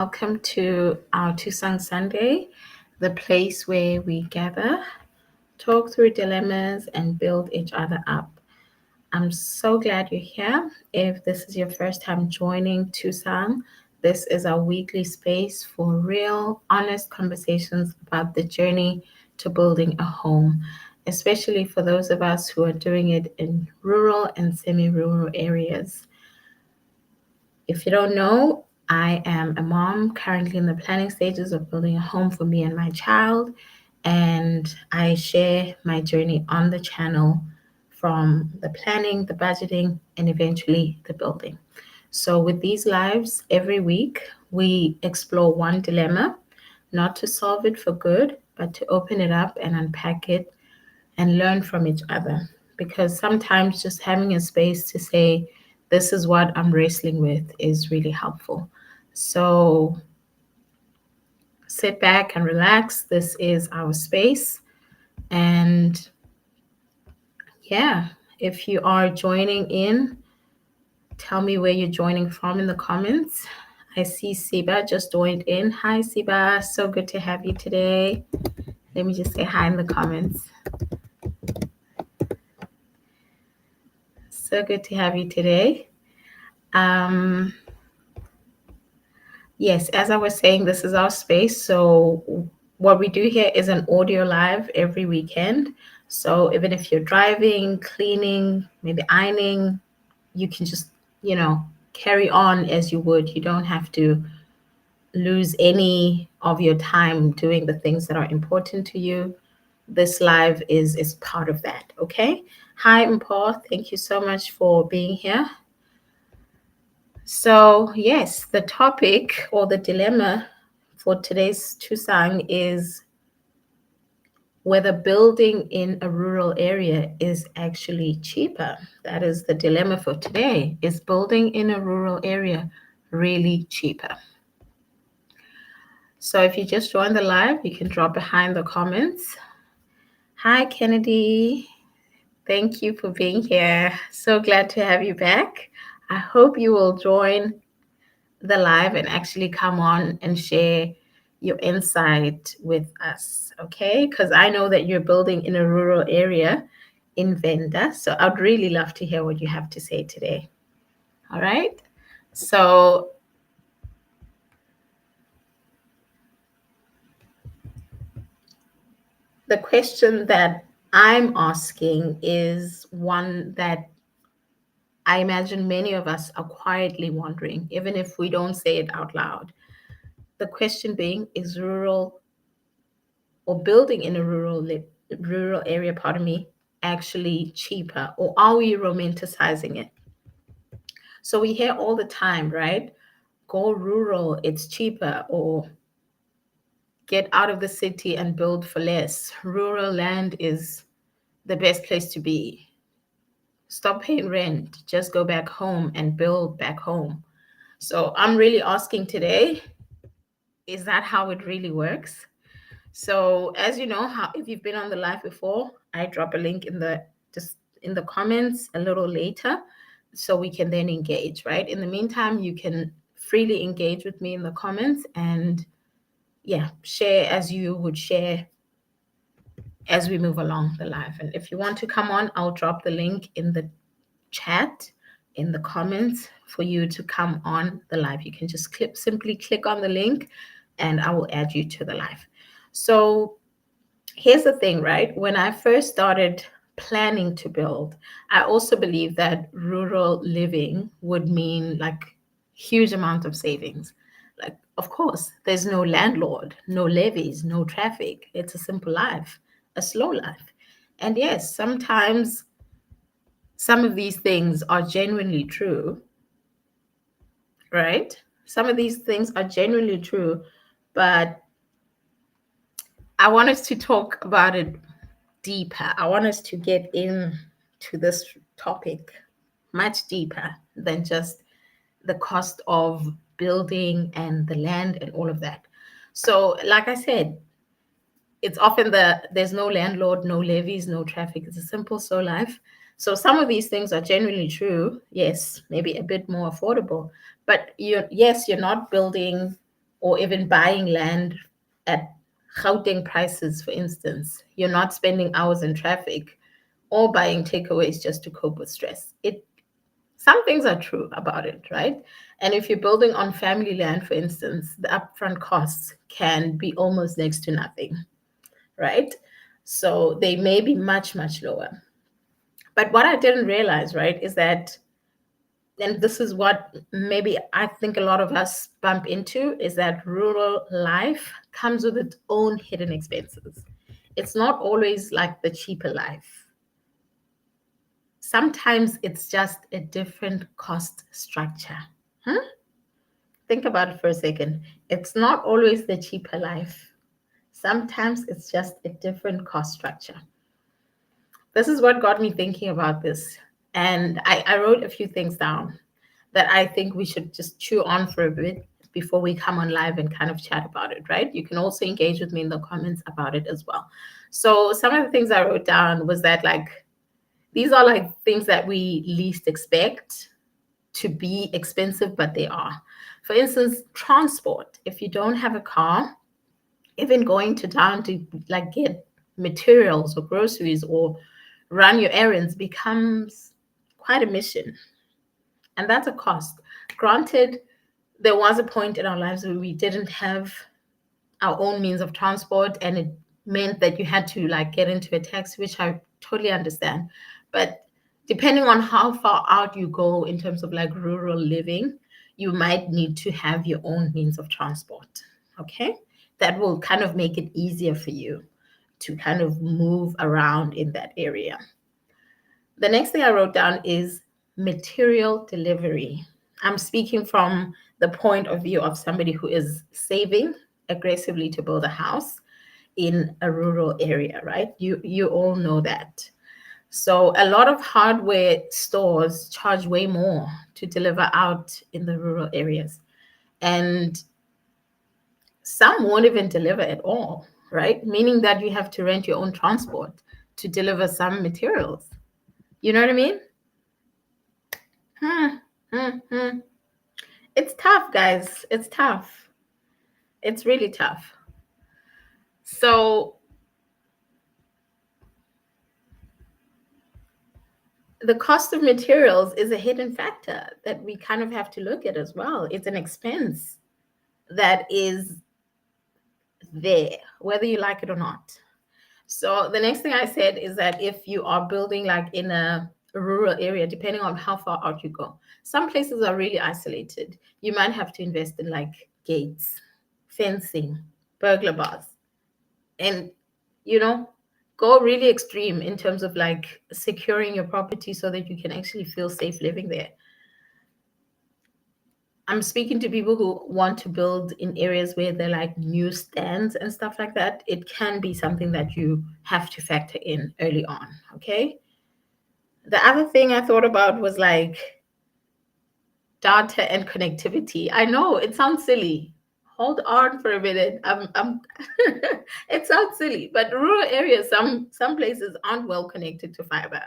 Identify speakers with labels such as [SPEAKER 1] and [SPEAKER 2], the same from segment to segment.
[SPEAKER 1] Welcome to our Thusang Sunday, the place where we gather, talk through dilemmas, and build each other up. I'm so glad you're here. If this is your first time joining Thusang, this is our weekly space for real, honest conversations about the journey to building a home, especially for those of us who are doing it in rural and semi rural areas. If you don't know, I am a mom currently in the planning stages of building a home for me and my child, and I share my journey on the channel from the planning, the budgeting, and eventually the building. So, with these lives, every week we explore one dilemma, not to solve it for good, but to open it up and unpack it and learn from each other. Because sometimes just having a space to say, this is what I'm wrestling with is really helpful. So sit back and relax. This is our space. And yeah, if you are joining in, tell me where you're joining from in the comments. I see Siba just joined in. Hi, Siba. So good to have you today. Let me just say hi in the comments. So good to have you today. Um, Yes, as I was saying, this is our space. So, what we do here is an audio live every weekend. So, even if you're driving, cleaning, maybe ironing, you can just, you know, carry on as you would. You don't have to lose any of your time doing the things that are important to you. This live is part of that. Okay. Hi, Paul. Thank you so much for being here. So, yes, the topic or the dilemma for today's Thusang is whether building in a rural area is actually cheaper. That is the dilemma for today. Is building in a rural area really cheaper? So, if you just joined the live, you can drop behind the comments. Hi, Kennedy. Thank you for being here. So glad to have you back. I hope you will join the live and actually come on and share your insight with us, okay? Because I know that you're building in a rural area in Venda, so I'd really love to hear what you have to say today. All right? So the question that I'm asking is one that I imagine many of us are quietly wondering, even if we don't say it out loud. The question being, is rural or building in a rural area, pardon me, actually cheaper, or are we romanticizing it? So we hear all the time, right? Go rural, it's cheaper, or get out of the city and build for less. Rural land is the best place to be. Stop paying rent, just go back home and build back home. So I'm really asking today, is that how it really works? So as you know, how if you've been on the live before, I drop a link in the just in the comments a little later so we can then engage, right? In the meantime, you can freely engage with me in the comments and yeah, share as you would share as we move along the live. And if you want to come on, I'll drop the link in the chat in the comments for you to come on the live. You can just simply click on the link and I will add you to the live. So here's the thing, right? When I first started planning to build, I also believed that rural living would mean like huge amount of savings. Like, of course, there's no landlord, no levies, no traffic. It's a simple life, a slow life. And yes, sometimes some of these things are genuinely true, right? Some of these things are genuinely true, but I want us to talk about it deeper. I want us to get into this topic much deeper than just the cost of building and the land and all of that. So, like I said, it's often there's no landlord, no levies, no traffic. It's a simple slow life. So some of these things are genuinely true. Yes, maybe a bit more affordable, but you're not building or even buying land at Gauteng prices, for instance. You're not spending hours in traffic or buying takeaways just to cope with stress. It Some things are true about it, right? And if you're building on family land, for instance, the upfront costs can be almost next to nothing, right? So they may be much, much lower. But what I didn't realize, right, is that, and this is what maybe I think a lot of us bump into, is that rural life comes with its own hidden expenses. It's not always like the cheaper life. Sometimes it's just a different cost structure. Hmm? Think about it for a second. It's not always the cheaper life. Sometimes it's just a different cost structure. This is what got me thinking about this. And I wrote a few things down that I think we should just chew on for a bit before we come on live and kind of chat about it, right? You can also engage with me in the comments about it as well. So, some of the things I wrote down was that, like, these are like things that we least expect to be expensive, but they are. For instance, transport. If you don't have a car, even going to town to like get materials or groceries or run your errands becomes quite a mission. And that's a cost. Granted, there was a point in our lives where we didn't have our own means of transport, and it meant that you had to like get into a taxi, which I totally understand. But depending on how far out you go in terms of like rural living, you might need to have your own means of transport. Okay, that will kind of make it easier for you to kind of move around in that area. The next thing I wrote down is material delivery. I'm speaking from the point of view of somebody who is saving aggressively to build a house in a rural area, right? You all know that. So a lot of hardware stores charge way more to deliver out in the rural areas. And some won't even deliver at all, right? Meaning that you have to rent your own transport to deliver some materials. You know what I mean? Hmm, hmm. It's tough, guys. It's tough. It's really tough. So the cost of materials is a hidden factor that we kind of have to look at as well. It's an expense that is there, whether you like it or not. So the next thing I said is that if you are building like in a rural area, depending on how far out you go, some places are really isolated. You might have to invest in like gates, fencing, burglar bars, and you know, go really extreme in terms of like securing your property so that you can actually feel safe living there. I'm speaking to people who want to build in areas where they're like newsstands and stuff like that. It can be something that you have to factor in early on. Okay. The other thing I thought about was like data and connectivity. I know it sounds silly. Hold on for a minute. It sounds silly, but rural areas, some places aren't well connected to fiber.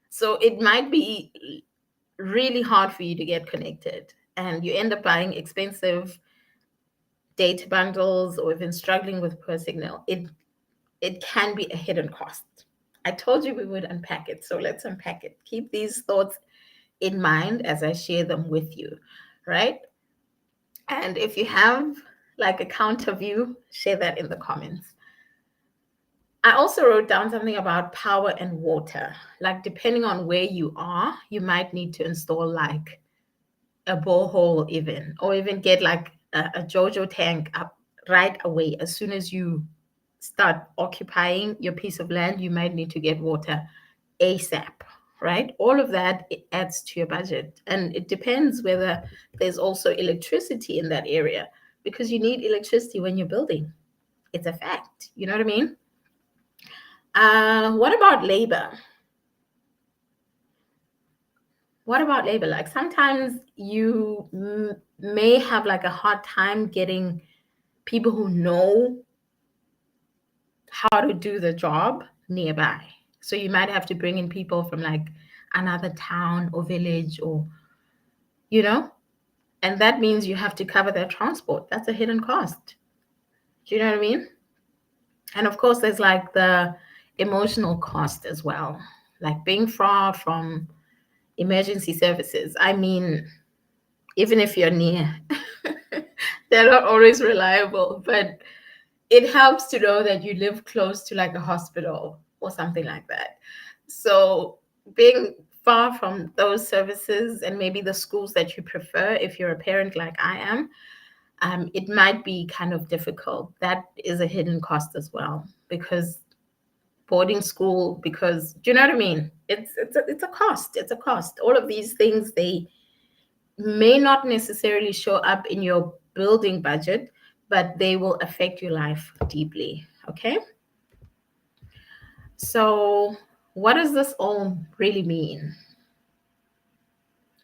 [SPEAKER 1] So it might be really hard for you to get connected, and you end up buying expensive data bundles or even struggling with poor signal. It can be a hidden cost. I told you we would unpack it, so let's unpack it. Keep these thoughts in mind as I share them with you, right? And if you have like a counter view, share that in the comments. I also wrote down something about power and water. Like, depending on where you are, you might need to install like a borehole, even, or even get like a JoJo tank up right away. As soon as you start occupying your piece of land, you might need to get water ASAP, right? All of that, it adds to your budget. And it depends whether there's also electricity in that area, because you need electricity when you're building. It's a fact. You know what I mean? What about labor? What about labor? Like, sometimes you may have like a hard time getting people who know how to do the job nearby. So you might have to bring in people from like another town or village, or, you know, And that means you have to cover their transport. That's a hidden cost. Do you know what I mean? And of course, there's like the emotional cost as well, like being far from emergency services. I mean, even if you're near, they're not always reliable, but it helps to know that you live close to like a hospital or something like that. So being far from those services and maybe the schools that you prefer, if you're a parent like I am, it might be kind of difficult. That is a hidden cost as well, because boarding school, because do you know what I mean? It's a cost. It's a cost. All of these things, they may not necessarily show up in your building budget, but they will affect your life deeply. Okay. So, what does this all really mean?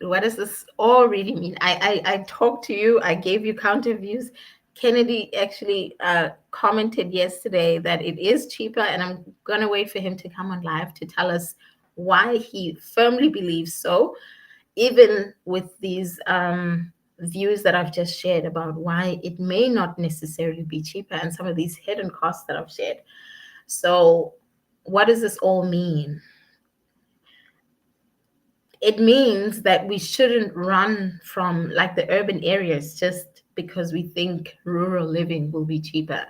[SPEAKER 1] What does this all really mean? I talked to you, I gave you counter views. Kennedy actually commented yesterday that it is cheaper, and I'm going to wait for him to come on live to tell us why he firmly believes so, even with these views that I've just shared about why it may not necessarily be cheaper and some of these hidden costs that I've shared. So, what does this all mean? It means that we shouldn't run from like the urban areas just because we think rural living will be cheaper.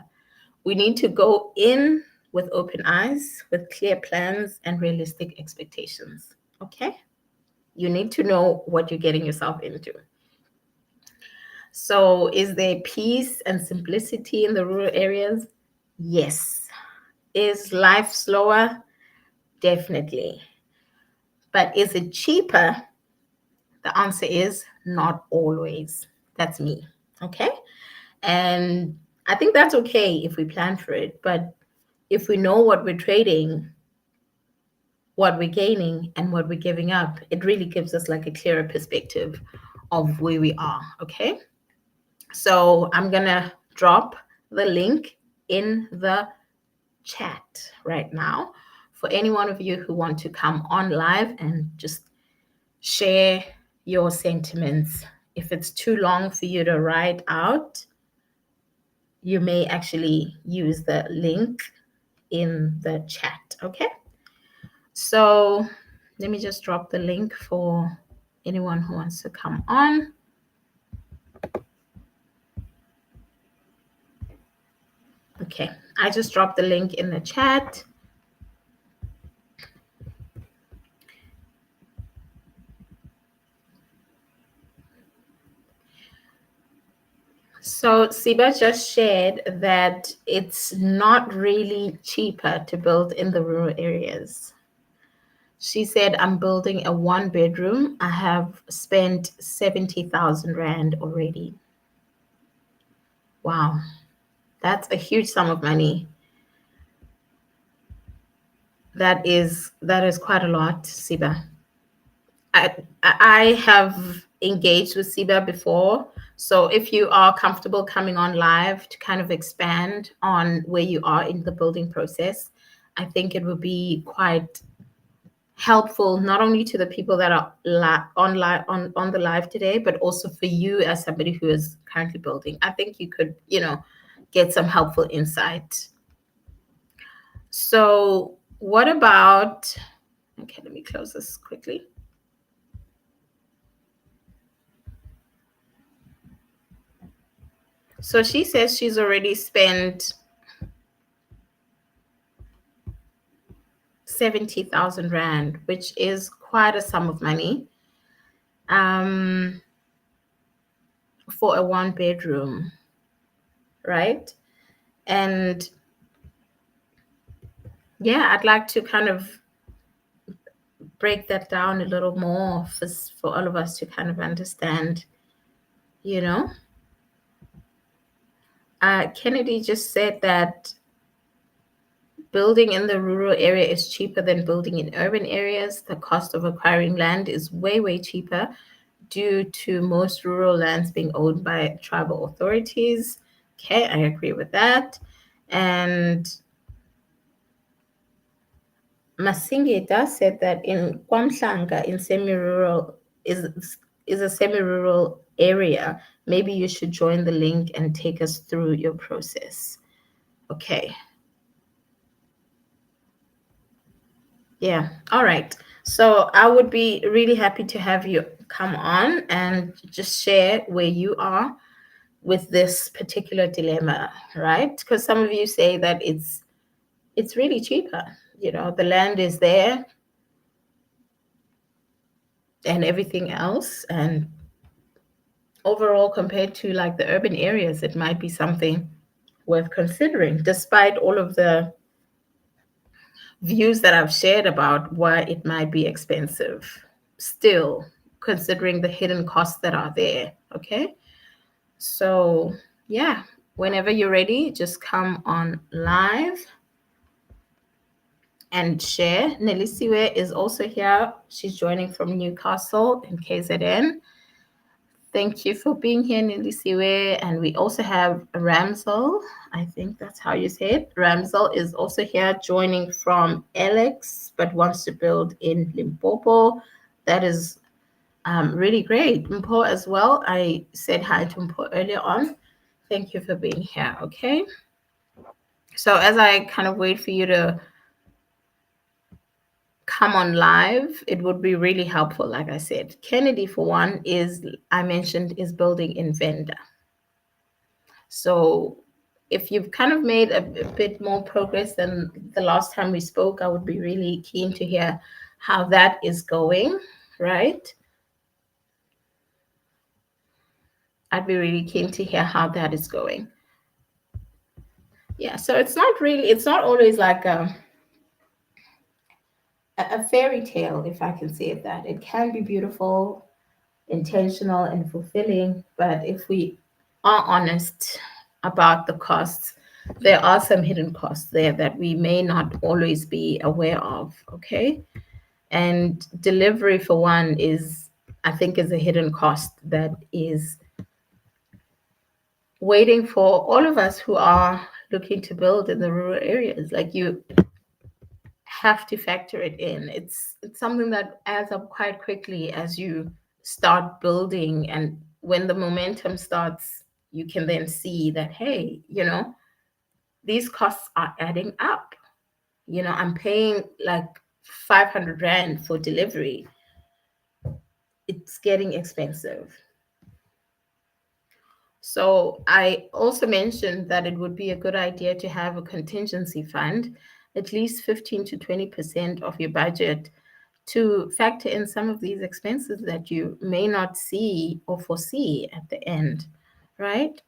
[SPEAKER 1] We need to go in with open eyes, with clear plans and realistic expectations. Okay? You need to know what you're getting yourself into. So, is there peace and simplicity in the rural areas? Yes. Is life slower? Definitely. But is it cheaper? The answer is not always. That's me. Okay. And I think that's okay if we plan for it. But if we know what we're trading, what we're gaining, and what we're giving up, it really gives us like a clearer perspective of where we are. Okay. So I'm going to drop the link in the chat right now for any one of you who want to come on live and just share your sentiments. If it's too long for you to write out, you may actually use the link in the chat. Okay. So let me just drop the link for anyone who wants to come on. Okay. I just dropped the link in the chat. So Siba just shared that it's not really cheaper to build in the rural areas. She said, I'm building a 1 bedroom. I have spent 70,000 Rand already. Wow. That's a huge sum of money. That is quite a lot, Siba. I have engaged with Siba before. So if you are comfortable coming on live to kind of expand on where you are in the building process, I think it would be quite helpful, not only to the people that are on the live today, but also for you as somebody who is currently building. I think you could, get some helpful insight. So what about, okay, let me close this quickly. So she says she's already spent 70,000 Rand, which is quite a sum of money, for a 1 bedroom, right? And yeah, I'd like to kind of break that down a little more for all of us to kind of understand, you know. Kennedy just said that building in the rural area is cheaper than building in urban areas. The cost of acquiring land is way, way cheaper due to most rural lands being owned by tribal authorities. Okay, I agree with that. And Masingeta said that in Kwamhlanga, in semi-rural, is a semi-rural area, maybe you should join the link and take us through your process. Okay. Yeah. All right. So I would be really happy to have you come on and just share where you are with this particular dilemma, right? Because some of you say that it's really cheaper. You know, the land is there and everything else, and overall compared to like the urban areas, it might be something worth considering, despite all of the views that I've shared about why it might be expensive. Still, considering the hidden costs that are there. Okay. So, yeah, whenever you're ready, just come on live and share. Nelisiwe is also here. She's joining from Newcastle in KZN. Thank you for being here, Nelisiwe. And we also have Ramsel. I think that's how you say it. Ramsel is also here joining from Alex, but wants to build in Limpopo. That is really great. Mpo as well. I said hi to Mpo earlier on. Thank you for being here. Okay. So as I kind of wait for you to come on live, it would be really helpful. Like I said, Kennedy, for one, is I mentioned is building in Venda. So if you've kind of made a bit more progress than the last time we spoke, I would be really keen to hear how that is going, right? I'd be really keen to hear how that is going. Yeah, so it's not always like a fairy tale, if I can say it that. It can be beautiful, intentional, and fulfilling, but if we are honest about the costs, there are some hidden costs there that we may not always be aware of. Okay. And delivery, for one, is, I think, is a hidden cost that is waiting for all of us who are looking to build in the rural areas. Like, you have to factor it in. It's something that adds up quite quickly as you start building, and when the momentum starts, you can then see that, hey, these costs are adding up. I'm paying like 500 rand for delivery. It's getting expensive. So I also mentioned that it would be a good idea to have a contingency fund, at least 15 to 20% of your budget, to factor in some of these expenses that you may not see or foresee at the end, right?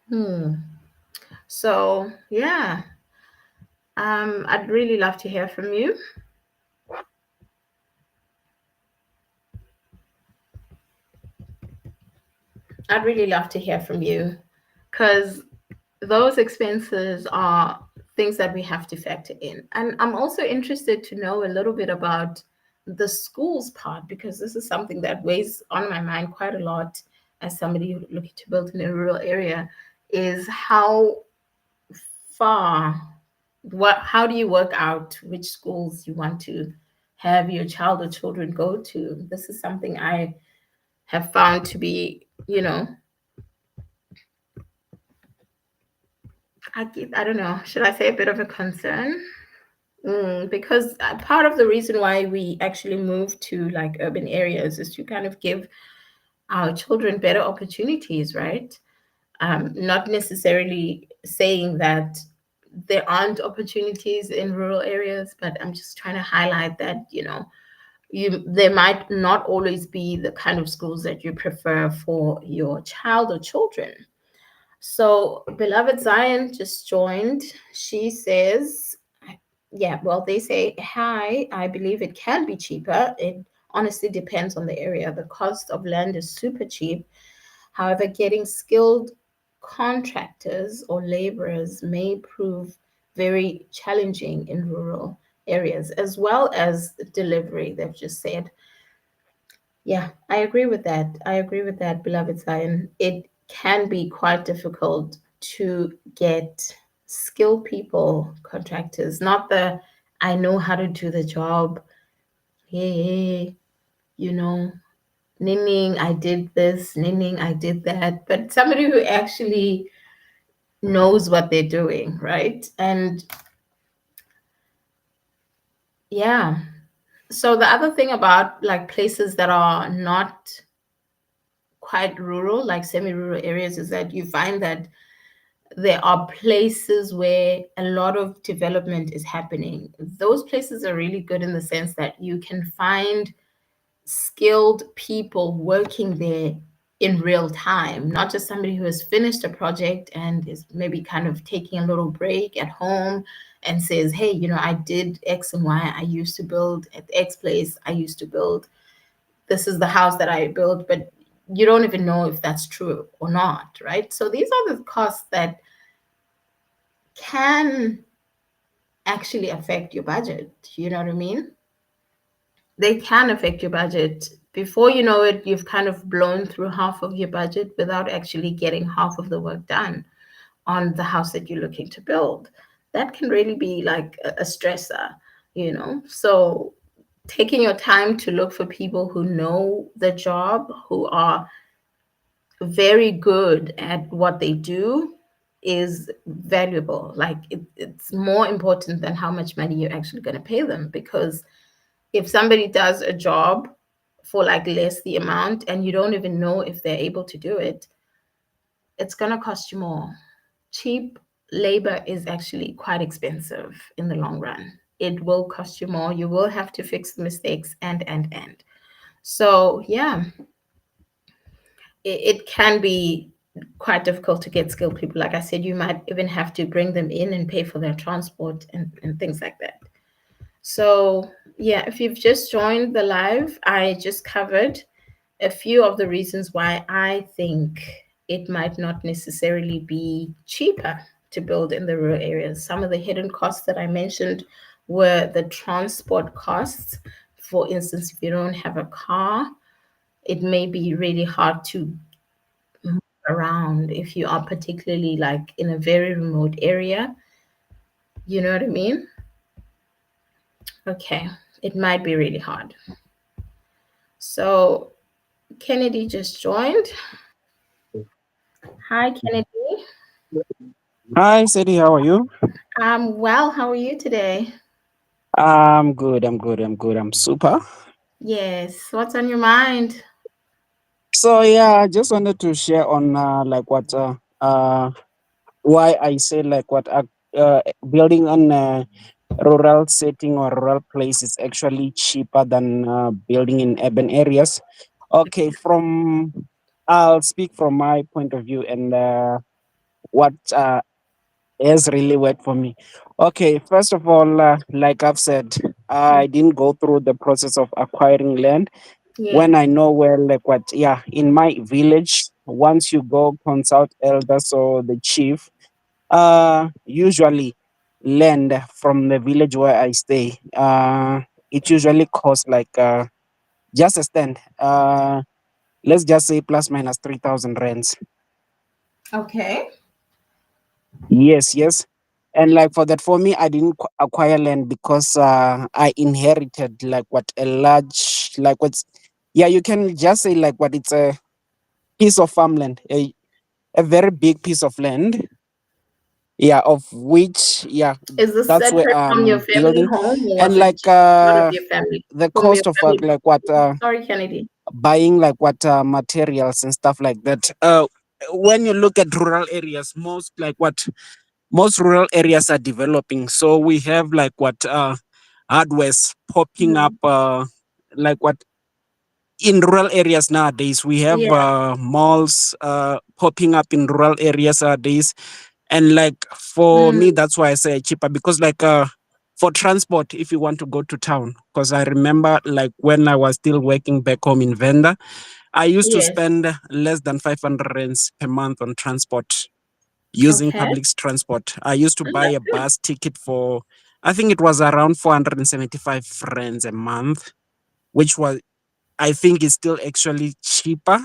[SPEAKER 1] Hmm. So yeah, I'd really love to hear from you. I'd really love to hear from you, because those expenses are things that we have to factor in. And I'm also interested to know a little bit about the schools part, because this is something that weighs on my mind quite a lot as somebody looking to build in a rural area, is how far, how do you work out which schools you want to have your child or children go to? This is something I have found to be, I don't know, should I say a bit of a concern? Because part of the reason why we actually move to like urban areas is to kind of give our children better opportunities, right? Not necessarily saying that there aren't opportunities in rural areas, but I'm just trying to highlight that, there might not always be the kind of schools that you prefer for your child or children. So, beloved Zion just joined. She says, yeah, well, they say, hi, I believe it can be cheaper. It honestly depends on the area. The cost of land is super cheap. However, getting skilled contractors or laborers may prove very challenging in rural areas, as well as delivery, they've just said. Yeah, I agree with that. I agree with that, beloved Zion. It can be quite difficult to get skilled people, contractors, not the I know how to do the job hey, you know, Ninning, I did this, Ninning, I did that. But somebody who actually knows what they're doing, right? And yeah. So the other thing about like places that are not quite rural, like semi-rural areas, is that you find that there are places where a lot of development is happening. Those places are really good in the sense that you can find skilled people working there in real time, not just somebody who has finished a project and is maybe kind of taking a little break at home and says, hey, I did X and Y. I used to build at X place. I used to build, this is the house that I built, but you don't even know if that's true or not, right? So these are the costs that can actually affect your budget. You know what I mean? They can affect your budget. Before you know it, you've kind of blown through half of your budget without actually getting half of the work done on the house that you're looking to build. That can really be like a stressor. So taking your time to look for people who know the job, who are very good at what they do, is valuable. Like it's more important than how much money you're actually going to pay them, because if somebody does a job for like less the amount and you don't even know if they're able to do it, it's going to cost you more. Cheap labor is actually quite expensive in the long run. It will cost you more. You will have to fix the mistakes and. So, yeah, it can be quite difficult to get skilled people. Like I said, you might even have to bring them in and pay for their transport and things like that. So, yeah, if you've just joined the live, I just covered a few of the reasons why I think it might not necessarily be cheaper to build in the rural areas. Some of the hidden costs that I mentioned were the transport costs. For instance, if you don't have a car, it may be really hard to move around if you are particularly like in a very remote area. You know what I mean? Okay, it might be really hard. So, Kennedy just joined. Hi, Kennedy.
[SPEAKER 2] Hi, Sadie. How are you?
[SPEAKER 1] Well, how are you today?
[SPEAKER 2] I'm good. I'm good. I'm good. I'm super.
[SPEAKER 1] Yes, what's on your mind?
[SPEAKER 2] So yeah, I just wanted to share on like what why I say like what building on a rural setting or rural place is actually cheaper than building in urban areas. Okay, from I'll speak from my point of view and what has really worked for me. Okay, first of all, like I've said, I didn't go through the process of acquiring land when
[SPEAKER 1] Yes.
[SPEAKER 2] I know where, like what, yeah, in my village, once you go consult elders or the chief, usually land from the village where I stay, it usually costs like just a stand, let's just say plus minus 3,000 rands.
[SPEAKER 1] Okay.
[SPEAKER 2] Yes, yes. And like for that, for me, I didn't acquire land because I inherited like what a large, like what's, yeah, you can just say like what it's a piece of farmland, a very big piece of land. Yeah, of which, yeah,
[SPEAKER 1] Is this
[SPEAKER 2] that's where
[SPEAKER 1] separate from your
[SPEAKER 2] I'm
[SPEAKER 1] family
[SPEAKER 2] building.
[SPEAKER 1] home, or
[SPEAKER 2] And
[SPEAKER 1] was it
[SPEAKER 2] like
[SPEAKER 1] just part of your family
[SPEAKER 2] the
[SPEAKER 1] home, your
[SPEAKER 2] cost of
[SPEAKER 1] family?
[SPEAKER 2] like what
[SPEAKER 1] Sorry, Kennedy.
[SPEAKER 2] buying like what materials and stuff like that. When you look at rural areas, most rural areas are developing, so we have like what hardwares popping up
[SPEAKER 1] Mhm.
[SPEAKER 2] like what in rural areas nowadays. We have
[SPEAKER 1] Yeah.
[SPEAKER 2] malls popping up in rural areas nowadays, and like for
[SPEAKER 1] Mm,
[SPEAKER 2] me that's why I say cheaper, because like for transport, if you want to go to town, because I remember like when I was still working back home in Venda, I used to
[SPEAKER 1] yes.
[SPEAKER 2] spend less than 500 rands per month on transport, using
[SPEAKER 1] Okay.
[SPEAKER 2] public transport. I used to
[SPEAKER 1] Mm,
[SPEAKER 2] buy
[SPEAKER 1] that's
[SPEAKER 2] a
[SPEAKER 1] good.
[SPEAKER 2] bus ticket for, I think it was around 475 rands a month, which was, I think, is still actually cheaper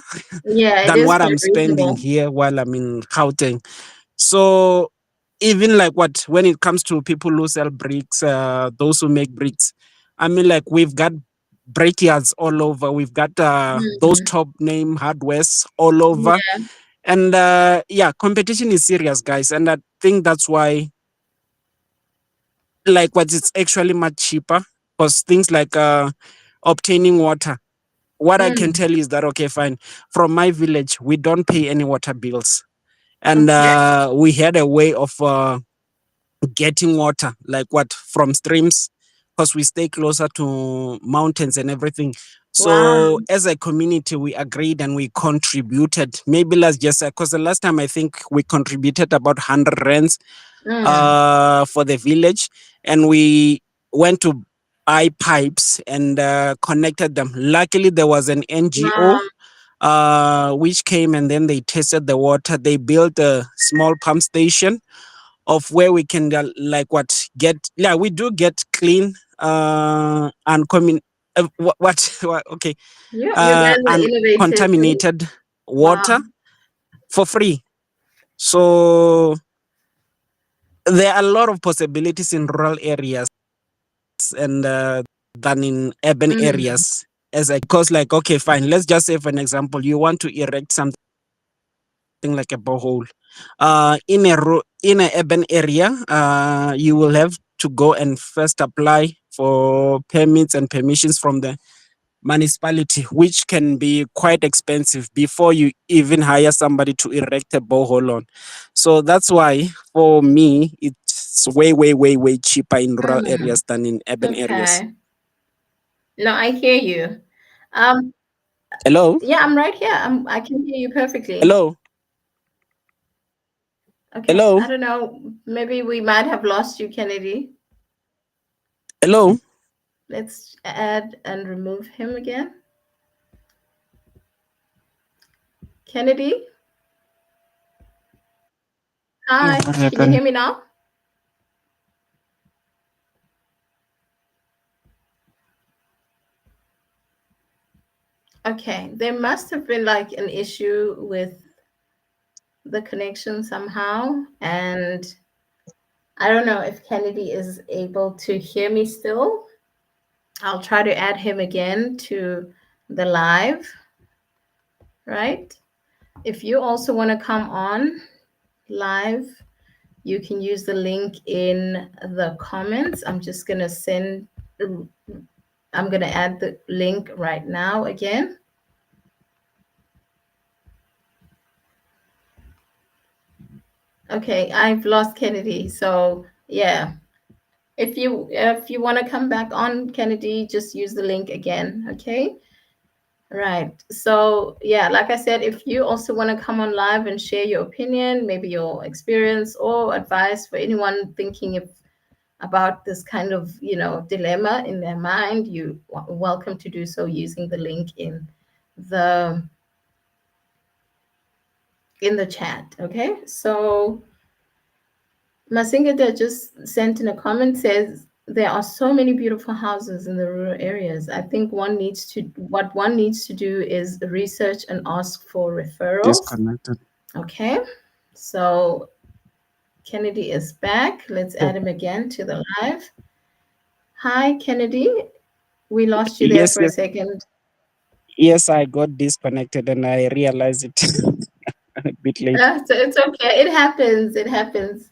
[SPEAKER 1] Yeah, it
[SPEAKER 2] than
[SPEAKER 1] is
[SPEAKER 2] what
[SPEAKER 1] quite
[SPEAKER 2] I'm spending
[SPEAKER 1] reasonable.
[SPEAKER 2] here while I'm in Gauteng. So even like what, when it comes to people who sell bricks, those who make bricks, I mean, like we've got breakyards all over. We've got those
[SPEAKER 1] Mm,
[SPEAKER 2] top name hardwares all over.
[SPEAKER 1] yeah.
[SPEAKER 2] And yeah, competition is serious, guys. And I think that's why, like, what it's actually much cheaper, because things like obtaining water. What I can
[SPEAKER 1] Mm,
[SPEAKER 2] tell you is that, okay, fine. From my village, we don't pay any water bills. And
[SPEAKER 1] okay.
[SPEAKER 2] we had a way of getting water, like what, from streams, because we stay closer to mountains and everything. So
[SPEAKER 1] Wow.
[SPEAKER 2] as a community, we agreed and we contributed. Maybe let's just say, because the last time I think we contributed about 100 rands
[SPEAKER 1] Mm,
[SPEAKER 2] for the village, and we went to buy pipes and connected them. Luckily, there was an NGO
[SPEAKER 1] wow.
[SPEAKER 2] which came, and then they tested the water. They built a small pump station of where we can like what get, yeah, we do get clean and what okay
[SPEAKER 1] You guys are innovative. Eh?
[SPEAKER 2] uncontaminated
[SPEAKER 1] Wow.
[SPEAKER 2] water for free. So there are a lot of possibilities in rural areas and than in urban
[SPEAKER 1] Mm,
[SPEAKER 2] areas, as I, because like, okay, fine, let's just say for an example, you want to erect something like a borehole in in a urban area. You will have to go and first apply for permits and permissions from the municipality, which can be quite expensive before you even hire somebody to erect a borehole on. So that's why for me it's way way way way cheaper in rural
[SPEAKER 1] mm,
[SPEAKER 2] areas than in urban areas.
[SPEAKER 1] okay. No, I hear you. Um,
[SPEAKER 2] Hello,
[SPEAKER 1] yeah, I'm right here. I can hear you perfectly.
[SPEAKER 2] hello,
[SPEAKER 1] Okay.
[SPEAKER 2] hello,
[SPEAKER 1] I don't know. Maybe we might have lost you, Kennedy.
[SPEAKER 2] hello,
[SPEAKER 1] Let's add and remove him again. Kennedy, hi.
[SPEAKER 2] what
[SPEAKER 1] Can you hear
[SPEAKER 2] happened?
[SPEAKER 1] me now? Okay. There must have been like an issue with the connection somehow. And I don't know if Kennedy is able to hear me still. I'll try to add him again to the live, right? If you also want to come on live, you can use the link in the comments. I'm going to add the link right now again. Okay, I've lost Kennedy. So, yeah. If you want to come back on Kennedy, just use the link again, okay? Right. So, yeah, like I said, if you also want to come on live and share your opinion, maybe your experience or advice for anyone thinking about this kind of, dilemma in their mind, you welcome to do so using the link the in the chat, okay? So, Masinga that just sent in a comment says there are so many beautiful houses in the rural areas. I think one needs to do is research and ask for referrals.
[SPEAKER 2] Disconnected.
[SPEAKER 1] Okay. So Kennedy is back. Let's
[SPEAKER 2] Okay.
[SPEAKER 1] add him again to the live. Hi, Kennedy. We lost you there
[SPEAKER 2] Yes,
[SPEAKER 1] for a
[SPEAKER 2] yes,
[SPEAKER 1] second.
[SPEAKER 2] yes, I got disconnected and I realized it a bit late.
[SPEAKER 1] So it's okay. It happens. It happens.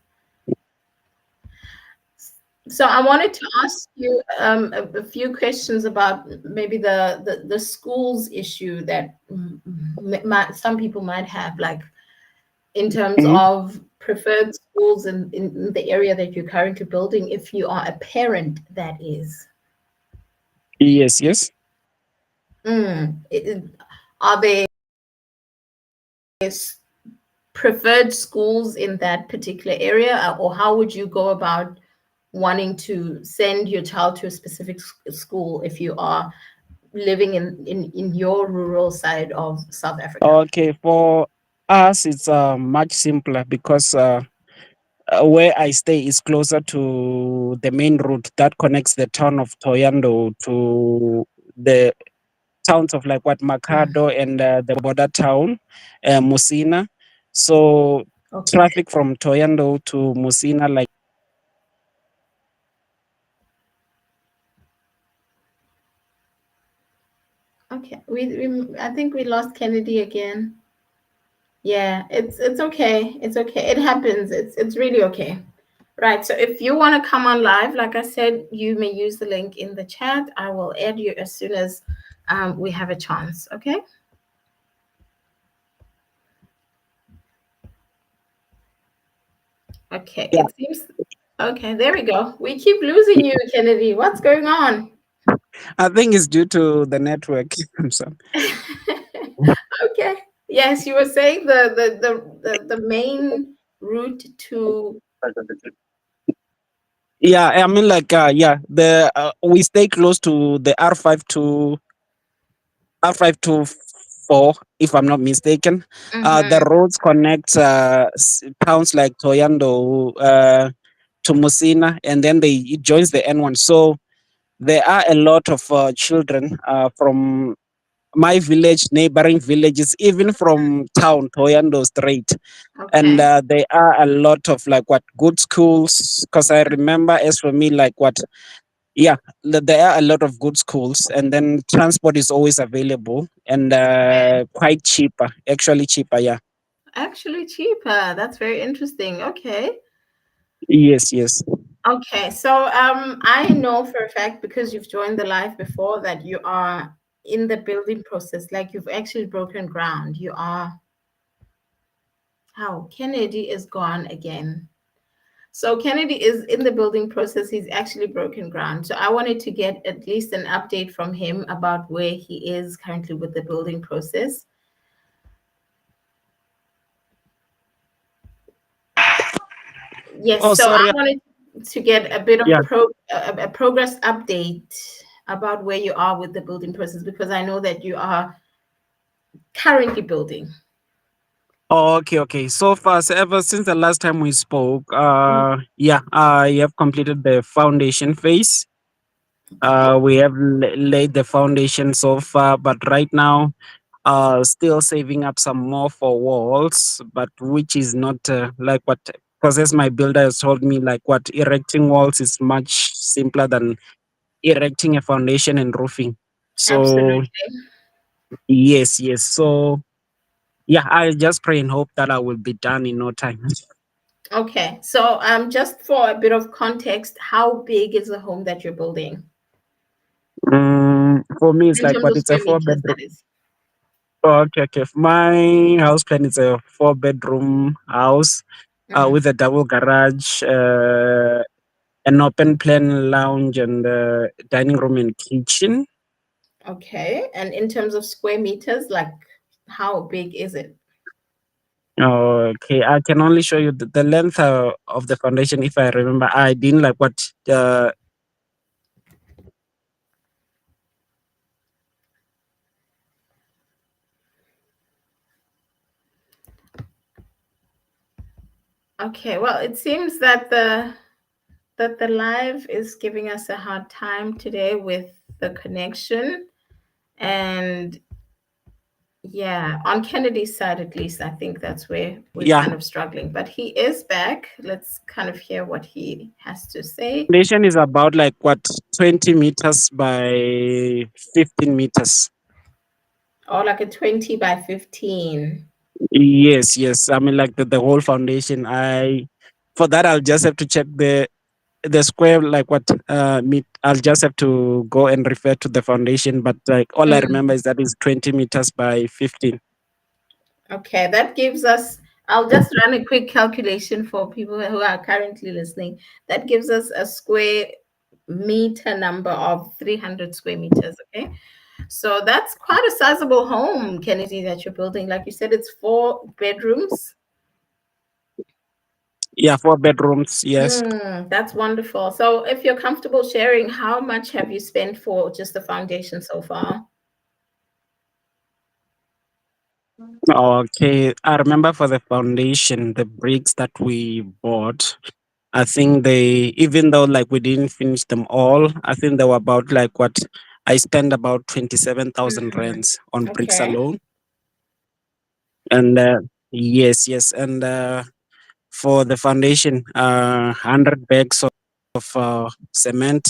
[SPEAKER 1] So I wanted to ask you a few questions about maybe the schools issue that some people might have, like in terms
[SPEAKER 2] Mhm.
[SPEAKER 1] of preferred schools in the area that you're currently building, if you are a parent, that is.
[SPEAKER 2] Yes, yes.
[SPEAKER 1] Are there preferred schools in that particular area, or how would you go about wanting to send your child to a specific school if you are living in your rural side of South Africa?
[SPEAKER 2] Okay, for us, it's much simpler because where I stay is closer to the main route that connects the town of Toyando to the towns of like what
[SPEAKER 1] Mm,
[SPEAKER 2] Makado and the border town, Musina. So
[SPEAKER 1] okay.
[SPEAKER 2] traffic from Toyando to Musina, like
[SPEAKER 1] Okay, we I think we lost Kennedy again. Yeah, it's okay. It's okay. It happens. It's really okay. Right. So if you want to come on live, like I said, you may use the link in the chat. I will add you as soon as we have a chance. Okay. Okay.
[SPEAKER 2] Yeah,
[SPEAKER 1] It seems. Okay. There we go. We keep losing you, Kennedy. What's going on?
[SPEAKER 2] I think it's due to the network. I'm sorry.
[SPEAKER 1] Okay. Yes, you were saying the main route to.
[SPEAKER 2] Yeah, I mean, like, yeah, the we stay close to the R524, if I'm not mistaken. The
[SPEAKER 1] Mhm.
[SPEAKER 2] roads connect towns like Toyando to Musina, and then it joins the N1. So there are a lot of children from my village, neighboring villages, even from town, Toyando Strait. And
[SPEAKER 1] Okay.
[SPEAKER 2] there are a lot of like what good schools. Because I remember, as for me, like what, yeah, there are a lot of good schools, and then transport is always available and quite cheaper, actually cheaper. Yeah.
[SPEAKER 1] Actually cheaper. That's very interesting. Okay.
[SPEAKER 2] Yes, yes.
[SPEAKER 1] Okay. So I know for a fact because you've joined the live before that you are in the building process. Like you've actually broken ground. You are how Kennedy is gone again. So Kennedy is in the building process. He's actually broken ground. So I wanted to get at least an update from him about where he is currently with the building process.
[SPEAKER 2] Oh,
[SPEAKER 1] Yes, so I
[SPEAKER 2] sorry.
[SPEAKER 1] wanted to get a bit of
[SPEAKER 2] Yeah.
[SPEAKER 1] a progress update about where you are with the building process because I know that you are currently building.
[SPEAKER 2] Oh, okay, okay. So far, so ever since the last time we spoke,
[SPEAKER 1] Mm,
[SPEAKER 2] yeah, I have completed the foundation phase.
[SPEAKER 1] okay.
[SPEAKER 2] We have laid the foundation so far, but right now, still saving up some more for walls, but which is not like what, because as my builder has told me, like what erecting walls is much simpler than erecting a foundation and roofing. So
[SPEAKER 1] Absolutely.
[SPEAKER 2] yes, yes. So yeah, I just pray and hope that I will be done in no time.
[SPEAKER 1] Okay. So just for a bit of context, how big is the home that you're building
[SPEAKER 2] For me, it's
[SPEAKER 1] in
[SPEAKER 2] like
[SPEAKER 1] terms
[SPEAKER 2] what,
[SPEAKER 1] of
[SPEAKER 2] it's a
[SPEAKER 1] square
[SPEAKER 2] four
[SPEAKER 1] meters, that
[SPEAKER 2] bedroom.
[SPEAKER 1] is?
[SPEAKER 2] Oh, okay, okay. My house plan is a 4 bedroom house
[SPEAKER 1] Mm,
[SPEAKER 2] with a double garage, an open plan lounge, and dining room and kitchen.
[SPEAKER 1] okay. And in terms of square meters, like how big is it?
[SPEAKER 2] Okay, I can only show you the length of the foundation if I remember. I didn't like what.
[SPEAKER 1] Okay. Well, it seems that the live is giving us a hard time today with the connection. And yeah, on Kennedy's side, at least, I think that's where we're
[SPEAKER 2] Yeah,
[SPEAKER 1] kind of struggling. But he is back. Let's kind of hear what he has to say.
[SPEAKER 2] foundation is about like what, 20 meters by 15 meters.
[SPEAKER 1] Or like a 20 by 15.
[SPEAKER 2] Yes, yes. I mean, like the whole foundation. For that, I'll just have to check the square, like what meet. I'll just have to go and refer to the foundation. But like all I
[SPEAKER 1] Mm,
[SPEAKER 2] remember is that is 20 meters by 15.
[SPEAKER 1] okay, that gives us, I'll just run a quick calculation for people who are currently listening. That gives us a square meter number of 300 square meters. Okay. So that's quite a sizable home, Kennedy, that you're building. Like you said, it's 4 bedrooms.
[SPEAKER 2] Yeah, 4 bedrooms. Yes.
[SPEAKER 1] That's wonderful. So if you're comfortable sharing, how much have you spent for just the foundation so far?
[SPEAKER 2] Okay. I remember for the foundation, the bricks that we bought. I think they, even though like we didn't finish them all, I think they were about like what, I spent about 27,000
[SPEAKER 1] Mhm.
[SPEAKER 2] rands on bricks
[SPEAKER 1] Okay.
[SPEAKER 2] alone. And yes, yes. And for the foundation, 100 bags of cement.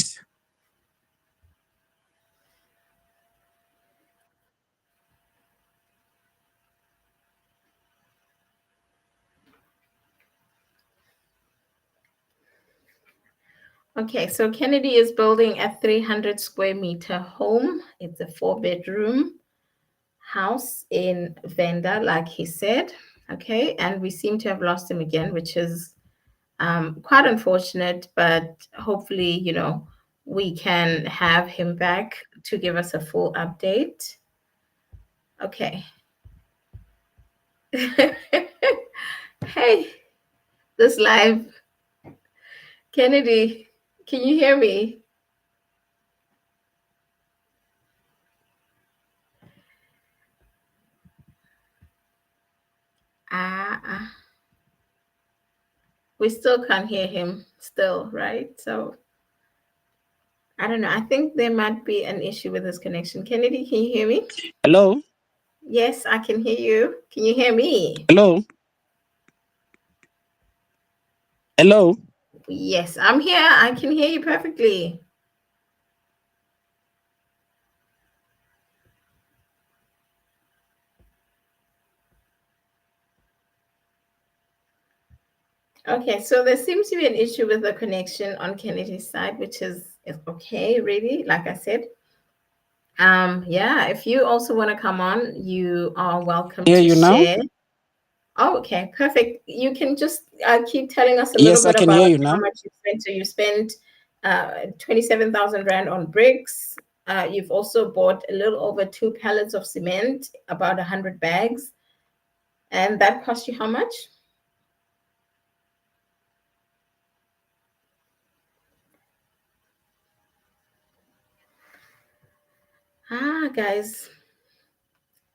[SPEAKER 1] Okay, so Kennedy is building a 300 square meter home. It's a four-bedroom house in Venda, like he said. Okay, and we seem to have lost him again, which is quite unfortunate, but hopefully, we can have him back to give us a full update. Okay. Hey, this live. Kennedy, can you hear me? Ah, we still can't hear him, still, right? So I don't know. I think there might be an issue with his connection. Kennedy, can you hear me?
[SPEAKER 2] Hello,
[SPEAKER 1] Yes, I can hear you. Can you hear me?
[SPEAKER 2] hello, hello.
[SPEAKER 1] Yes, I'm here. I can hear you perfectly. Okay, so there seems to be an issue with the connection on Kennedy's side, which is okay, really. Like I said, yeah. If you also want to come on, you are welcome
[SPEAKER 2] Hear
[SPEAKER 1] to
[SPEAKER 2] you now?
[SPEAKER 1] share. Oh, okay, perfect. You can just keep telling us a little
[SPEAKER 2] Yes, I
[SPEAKER 1] bit
[SPEAKER 2] can
[SPEAKER 1] about
[SPEAKER 2] hear you
[SPEAKER 1] how
[SPEAKER 2] now.
[SPEAKER 1] much you spent. So you spent 27,000 Rand on bricks. You've also bought a little over 2 pallets of cement, about 100 bags. And that cost you how much? Guys,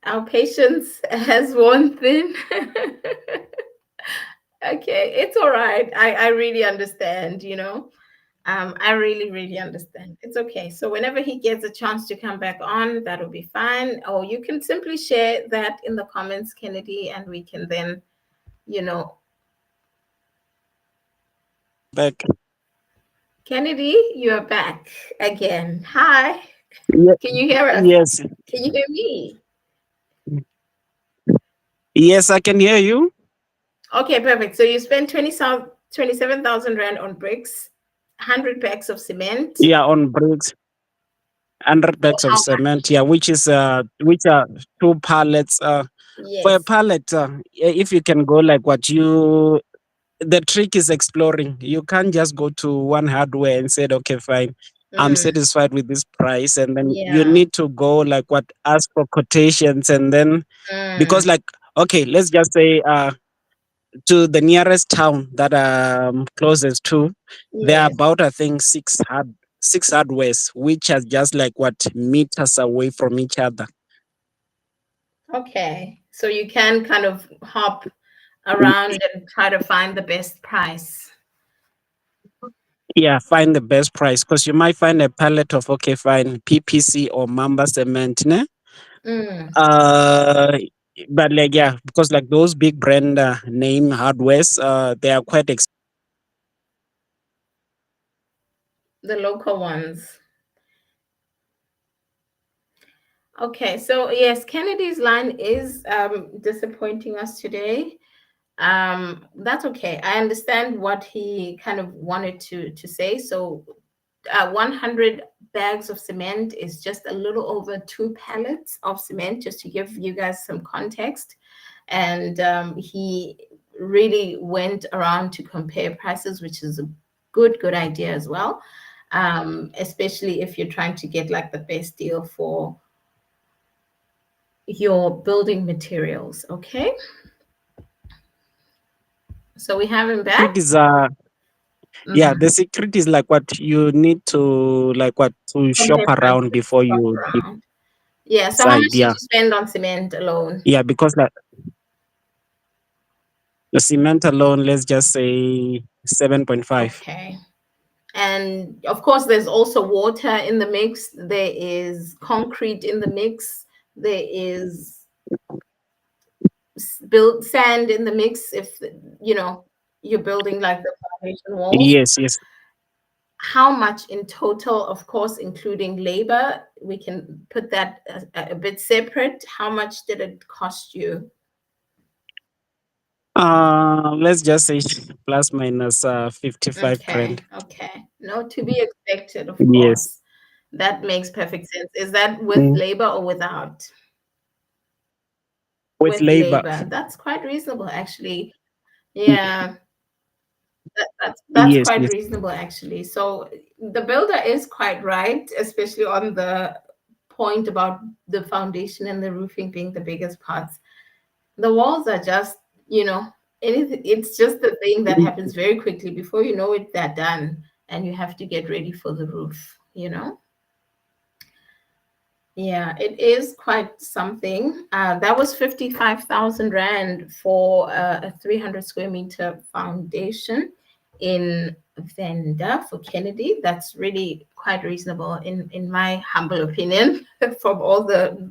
[SPEAKER 1] our patience has worn thin. Okay, it's all right. I really understand, I really, really understand. It's okay. So whenever he gets a chance to come back on, that'll be fine. Or you can simply share that in the comments, Kennedy, and we can then, you know,
[SPEAKER 2] Back.
[SPEAKER 1] Kennedy, you're back again. Hi.
[SPEAKER 2] Ye-
[SPEAKER 1] Can you hear us?
[SPEAKER 2] Yes,
[SPEAKER 1] Can you hear me?
[SPEAKER 2] yes, I can hear you.
[SPEAKER 1] Okay, perfect. So you spent 27,000 Rand on bricks, 100 bags of cement.
[SPEAKER 2] Yeah, on bricks, 100
[SPEAKER 1] Or
[SPEAKER 2] bags of
[SPEAKER 1] how
[SPEAKER 2] cement.
[SPEAKER 1] much?
[SPEAKER 2] Yeah, which are 2 pallets. For a
[SPEAKER 1] Yes.
[SPEAKER 2] pallet, if you can go like what you, the trick is exploring. You can't just go to one hardware and said, okay, fine, I'm
[SPEAKER 1] Mm,
[SPEAKER 2] satisfied with this price, and then you
[SPEAKER 1] yeah.
[SPEAKER 2] need to go like what, ask for quotations, and then because
[SPEAKER 1] Mm,
[SPEAKER 2] like, okay, let's just say to the nearest town that closest to, there are
[SPEAKER 1] yes.
[SPEAKER 2] about I think six hardwares which are just like what, meters away from each other.
[SPEAKER 1] Okay. So you can kind of hop around and try to find the best price.
[SPEAKER 2] Yeah, find the best price because you might find a pallet of, okay, fine, PPC or Mamba cement, ne?
[SPEAKER 1] Mm,
[SPEAKER 2] Uh, but like, yeah, because like those big brand name hardwares, they are quite
[SPEAKER 1] the local ones. Okay. So yes, Kennedy's line is disappointing us today. That's okay. I understand what he kind of wanted to say. So 100 bags of cement is just a little over 2 pallets of cement, just to give you guys some context. And he really went around to compare prices, which is a good idea as well. Especially if you're trying to get like the best deal for your building materials. Okay, so we have him back.
[SPEAKER 2] secret is yeah, the
[SPEAKER 1] Mhm.
[SPEAKER 2] secret is like what you need to like what, to shop
[SPEAKER 1] Compare
[SPEAKER 2] around
[SPEAKER 1] prices,
[SPEAKER 2] before
[SPEAKER 1] shop
[SPEAKER 2] you
[SPEAKER 1] around. Yeah. So how
[SPEAKER 2] decide.
[SPEAKER 1] much did
[SPEAKER 2] Yeah,
[SPEAKER 1] you spend on cement alone?
[SPEAKER 2] yeah, because like the cement alone, let's just say 7.5.
[SPEAKER 1] Okay. And of course, there's also water in the mix. There is concrete in the mix. There is built sand in the mix. If you're building like the foundation walls.
[SPEAKER 2] Yes, yes.
[SPEAKER 1] How much in total? Of course, including labor. We can put that a bit separate. How much did it cost you?
[SPEAKER 2] Let's just say plus minus 55
[SPEAKER 1] Okay.
[SPEAKER 2] grand.
[SPEAKER 1] Okay. No, to be expected, of
[SPEAKER 2] Yes.
[SPEAKER 1] course. That makes perfect sense. Is that with
[SPEAKER 2] Mm.
[SPEAKER 1] labor or without?
[SPEAKER 2] With
[SPEAKER 1] With
[SPEAKER 2] labor.
[SPEAKER 1] labor. That's quite reasonable, actually.
[SPEAKER 2] Y-
[SPEAKER 1] Yeah, that's
[SPEAKER 2] Yes,
[SPEAKER 1] quite
[SPEAKER 2] yes.
[SPEAKER 1] reasonable, actually. So the builder is quite right, especially on the point about the foundation and the roofing being the biggest parts. The walls are just, you know, anything. It's just the thing that
[SPEAKER 2] Mm.
[SPEAKER 1] happens very quickly. Before you know it, they're done, and you have to get ready for the roof. You know. Yeah, it is quite something. That was 55,000 Rand for a 300 square meter foundation in Venda for Kennedy. That's really quite reasonable in my humble opinion from all the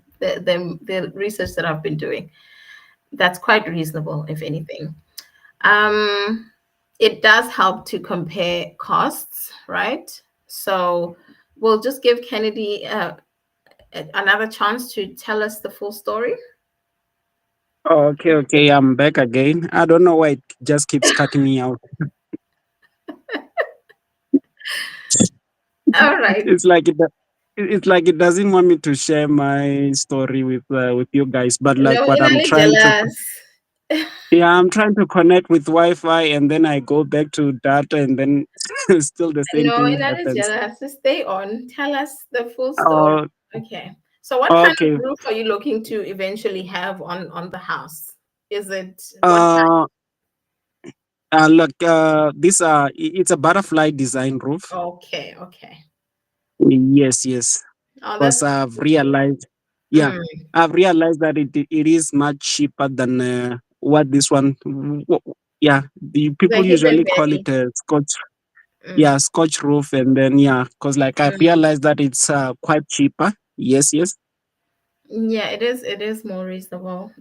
[SPEAKER 1] research that I've been doing. That's quite reasonable, if anything. Um, it does help to compare costs, right? So we'll just give Kennedy another chance to tell us the full story.
[SPEAKER 2] Oh, okay, okay. I'm back again. I don't know why it just keeps cutting me out.
[SPEAKER 1] All right.
[SPEAKER 2] It's like it's like it doesn't want me to share my story with you guys. But like
[SPEAKER 1] No,
[SPEAKER 2] what I'm
[SPEAKER 1] inali
[SPEAKER 2] trying to,
[SPEAKER 1] jealous.
[SPEAKER 2] yeah, I'm trying to connect with Wi-Fi, and then I go back to data, and then still the same
[SPEAKER 1] No,
[SPEAKER 2] thing
[SPEAKER 1] inali
[SPEAKER 2] happens.
[SPEAKER 1] jealous. Just stay on. Tell us the full story.
[SPEAKER 2] Oh,
[SPEAKER 1] Okay. So, what kind of
[SPEAKER 2] okay.
[SPEAKER 1] roof are you looking to eventually have on the house? Is it what?
[SPEAKER 2] Uh, look, this it's a butterfly design roof.
[SPEAKER 1] Okay, okay.
[SPEAKER 2] Yes, yes.
[SPEAKER 1] Oh,
[SPEAKER 2] Because
[SPEAKER 1] that's
[SPEAKER 2] I've realized, yeah,
[SPEAKER 1] mm,
[SPEAKER 2] I've realized that it is much cheaper than what this one. Yeah, the
[SPEAKER 1] the
[SPEAKER 2] people
[SPEAKER 1] hidden
[SPEAKER 2] usually call it
[SPEAKER 1] valley.
[SPEAKER 2] a Scotch.
[SPEAKER 1] Mm,
[SPEAKER 2] Yeah, Scotch roof, and then yeah, because like I've
[SPEAKER 1] mm.
[SPEAKER 2] realized that it's quite cheaper. Yes, yes.
[SPEAKER 1] Yeah, it is. It is more reasonable.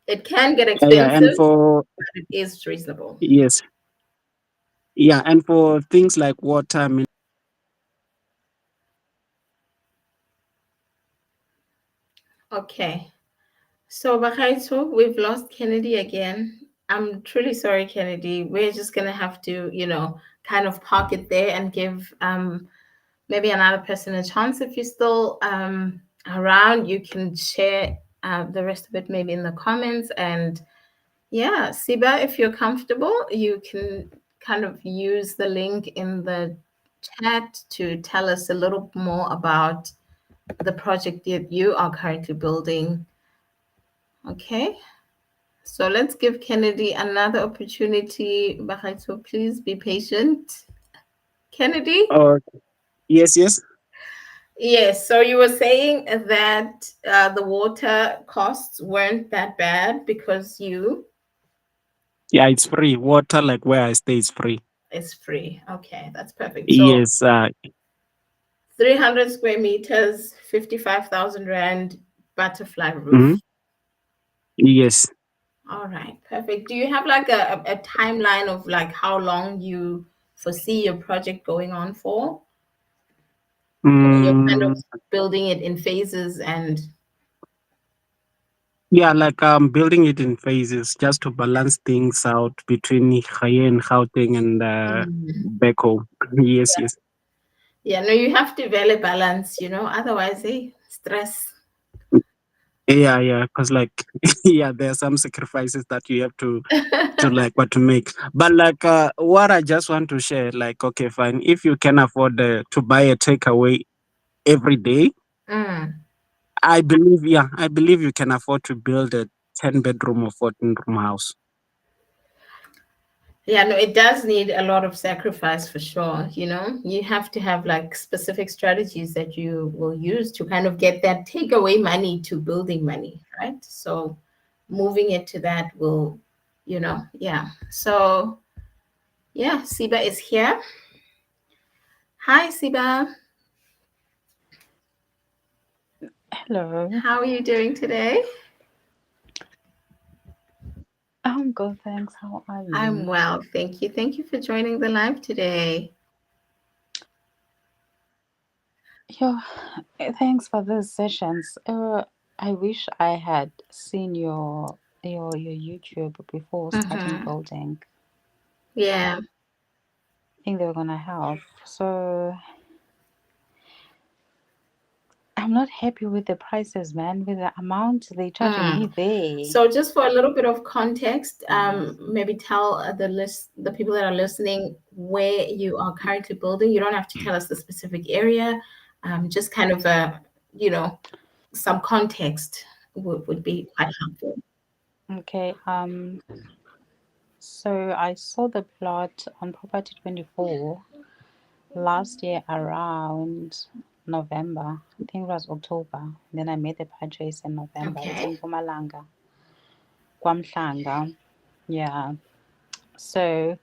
[SPEAKER 1] It can get
[SPEAKER 2] Yeah, and
[SPEAKER 1] expensive,
[SPEAKER 2] for
[SPEAKER 1] but it is reasonable.
[SPEAKER 2] yes, yeah, and for things like water, I mean,
[SPEAKER 1] Okay. So, Bakaito, we've lost Kennedy again. I'm truly sorry, Kennedy. We're just gonna have to, kind of park it there and give maybe another person a chance. If you're still around, you can share the rest of it maybe in the comments. And yeah, Siba, if you're comfortable, you can kind of use the link in the chat to tell us a little more about the project that you are currently building. Okay. So let's give Kennedy another opportunity. Bakaito, please be patient. Kennedy?
[SPEAKER 2] or yes, yes,
[SPEAKER 1] Yes. So you were saying that the water costs weren't that bad because you
[SPEAKER 2] yeah, it's free. Water, like where I stay, is free.
[SPEAKER 1] is free. Okay, that's perfect. So
[SPEAKER 2] Yes,
[SPEAKER 1] 300 square meters, 55,000 Rand butterfly
[SPEAKER 2] mhm,
[SPEAKER 1] roof.
[SPEAKER 2] yes.
[SPEAKER 1] All right, perfect. Do you have like a timeline of like how long you foresee your project going on for? Or you're kind of
[SPEAKER 2] Mm,
[SPEAKER 1] building it in phases and
[SPEAKER 2] yeah, like I'm building it in phases just to balance things out between Haye and Gauteng and
[SPEAKER 1] mm,
[SPEAKER 2] back home. Yes, yes.
[SPEAKER 1] yeah, no, you have to value balance, otherwise, hey, stress.
[SPEAKER 2] Yeah, yeah, because like yeah, there are some sacrifices that you have to like what to make. But like what I just want to share, like okay, fine, if you can afford to buy a takeaway every day,
[SPEAKER 1] Mm.
[SPEAKER 2] I believe you can afford to build a 10 bedroom or 14 room house.
[SPEAKER 1] Yeah, no, it does need a lot of sacrifice for sure. You have to have like specific strategies that you will use to kind of get that takeaway money to building money, right? So moving it to that will, yeah. So yeah, Siba is here. Hi, Siba.
[SPEAKER 3] Hello.
[SPEAKER 1] How are you doing today?
[SPEAKER 3] I'm good, thanks. How are
[SPEAKER 1] I'm
[SPEAKER 3] you?
[SPEAKER 1] well, thank you. Thank you for joining the live today.
[SPEAKER 3] Yo, thanks for these sessions. I wish I had seen your YouTube before starting
[SPEAKER 1] Mm-hmm.
[SPEAKER 3] building.
[SPEAKER 1] Yeah.
[SPEAKER 3] think they were gonna help. So I'm not happy with the prices, man. With the amount they charging me
[SPEAKER 1] Mm.
[SPEAKER 3] there.
[SPEAKER 1] So just for a little bit of context, maybe tell the people that are listening where you are currently building. You don't have to tell us the specific area. Just kind of you know, some context would be quite helpful.
[SPEAKER 3] Okay. So I saw the plot on Property 24 last year around November. I think it was October. Then I made the purchase in November. It's
[SPEAKER 1] Okay.
[SPEAKER 3] in Pumalanga, Kwamhlanga. Yeah. So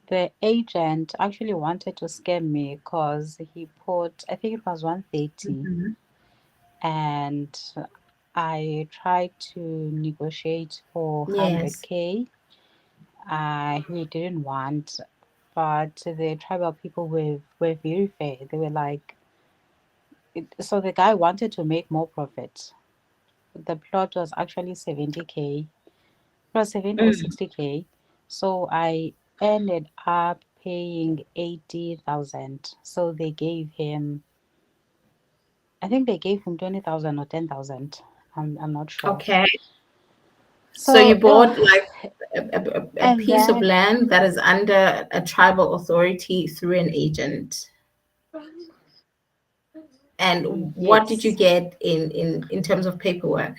[SPEAKER 3] the agent actually wanted to scam me because he put, I think it was 130,
[SPEAKER 1] Mhm.
[SPEAKER 3] and I tried to negotiate for
[SPEAKER 1] Yes.
[SPEAKER 3] 100K. He didn't want, but the tribal people were very fair. They were like, so the guy wanted to make more profit. The plot was actually 70K. It was 70 or
[SPEAKER 1] Mm.
[SPEAKER 3] 60K. So I ended up paying 80,000. So they gave him, I think they gave him 20,000 or 10,000. I'm not sure.
[SPEAKER 1] Okay. So you
[SPEAKER 3] So,
[SPEAKER 1] bought like a
[SPEAKER 3] and
[SPEAKER 1] piece of
[SPEAKER 3] then
[SPEAKER 1] land that is under a tribal authority through an agent. And what did you
[SPEAKER 3] yes,
[SPEAKER 1] get in terms of paperwork?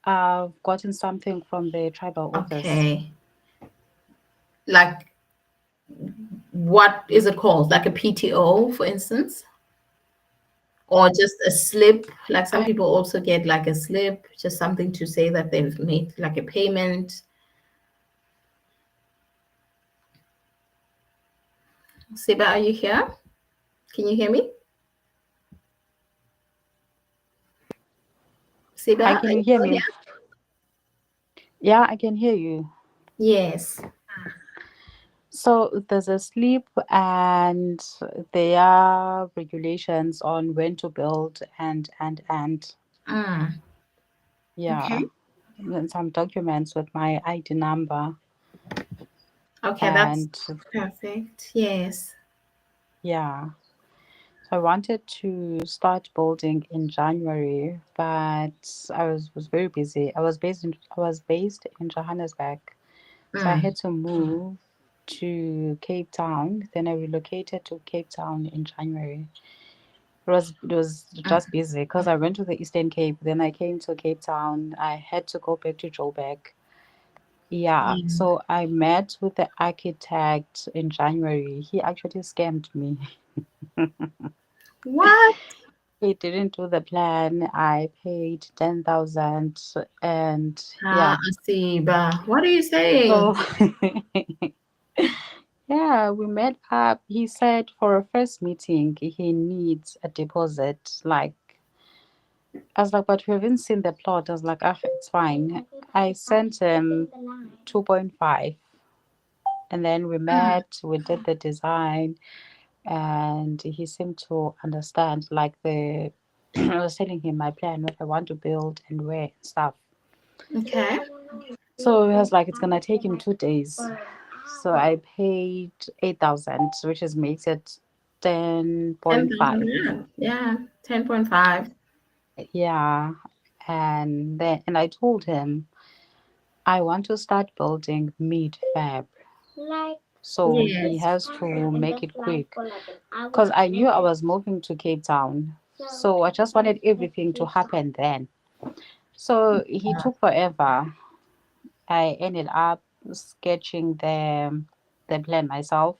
[SPEAKER 3] I've gotten something from the tribal office.
[SPEAKER 1] Okay. Like what is it called? Like a PTO, for instance? Or just a slip? Like some
[SPEAKER 3] I
[SPEAKER 1] people also get like a slip, just something to say that they've made like a payment. Siba, are you here? Can you hear me? Siba,
[SPEAKER 3] Hi,
[SPEAKER 1] are
[SPEAKER 3] can
[SPEAKER 1] you
[SPEAKER 3] you hear
[SPEAKER 1] still
[SPEAKER 3] me?
[SPEAKER 1] here?
[SPEAKER 3] Yeah, I can hear you.
[SPEAKER 1] Yes.
[SPEAKER 3] So there's a slip, and there are regulations on when to build, and
[SPEAKER 1] Mm,
[SPEAKER 3] yeah,
[SPEAKER 1] okay.
[SPEAKER 3] and some documents with my ID number.
[SPEAKER 1] Okay, that's
[SPEAKER 3] And
[SPEAKER 1] perfect. Yes.
[SPEAKER 3] yeah, so I wanted to start building in January, but I was very busy. I was based in Johannesburg, so I
[SPEAKER 1] Mm,
[SPEAKER 3] had to move to Cape Town. Then I relocated to Cape Town in January. It was
[SPEAKER 1] mm,
[SPEAKER 3] just busy because I went to the Eastern Cape, then I came to Cape Town. I had to go back to Joburg. Yeah,
[SPEAKER 1] yeah.
[SPEAKER 3] so I met with the architect in January. He actually scammed me.
[SPEAKER 1] What?
[SPEAKER 3] He didn't do the plan. I paid 10,000, and
[SPEAKER 1] Ah,
[SPEAKER 3] yeah.
[SPEAKER 1] Siba, what are you
[SPEAKER 3] So
[SPEAKER 1] saying?
[SPEAKER 3] yeah, we met up. He said for a first meeting he needs a deposit. Like, I was like, but we haven't seen the plot. I was like, ah, it's fine. I sent him 2.5, and then we
[SPEAKER 1] Mm,
[SPEAKER 3] met, we did the design, and he seemed to understand. Like, the I was telling him my plan, what I want to build and where and stuff.
[SPEAKER 1] okay.
[SPEAKER 3] So he was like, it's gonna take him 2 days. So I paid 8,000, which is makes it
[SPEAKER 1] 10,000,
[SPEAKER 3] 10.5.
[SPEAKER 1] yeah. Yeah, 10.5.
[SPEAKER 3] Yeah. And I told him I want to start building mid Feb. So he
[SPEAKER 1] Yes.
[SPEAKER 3] has to make it quick. Because I knew I was moving to Cape Town. So I just wanted everything to happen then. So he took forever. I ended up sketching the plan myself.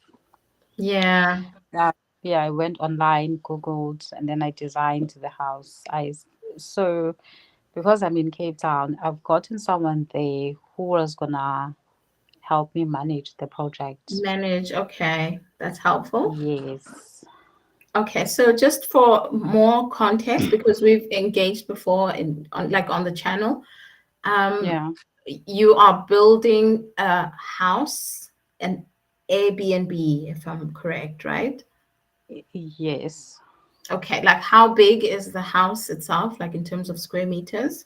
[SPEAKER 1] Yeah.
[SPEAKER 3] Yeah, yeah, I went online, Googled, and then I designed the house. So because I'm in Cape Town, I've gotten someone there who was gonna help me manage the project.
[SPEAKER 1] Manage. Okay. That's helpful.
[SPEAKER 3] Yes.
[SPEAKER 1] Okay, so just for more context, because we've engaged before in on the channel, um,
[SPEAKER 3] Yeah.
[SPEAKER 1] you are building a house, an Airbnb, if I'm correct, right?
[SPEAKER 3] Yes.
[SPEAKER 1] Okay, like how big is the house itself, like in terms of square meters?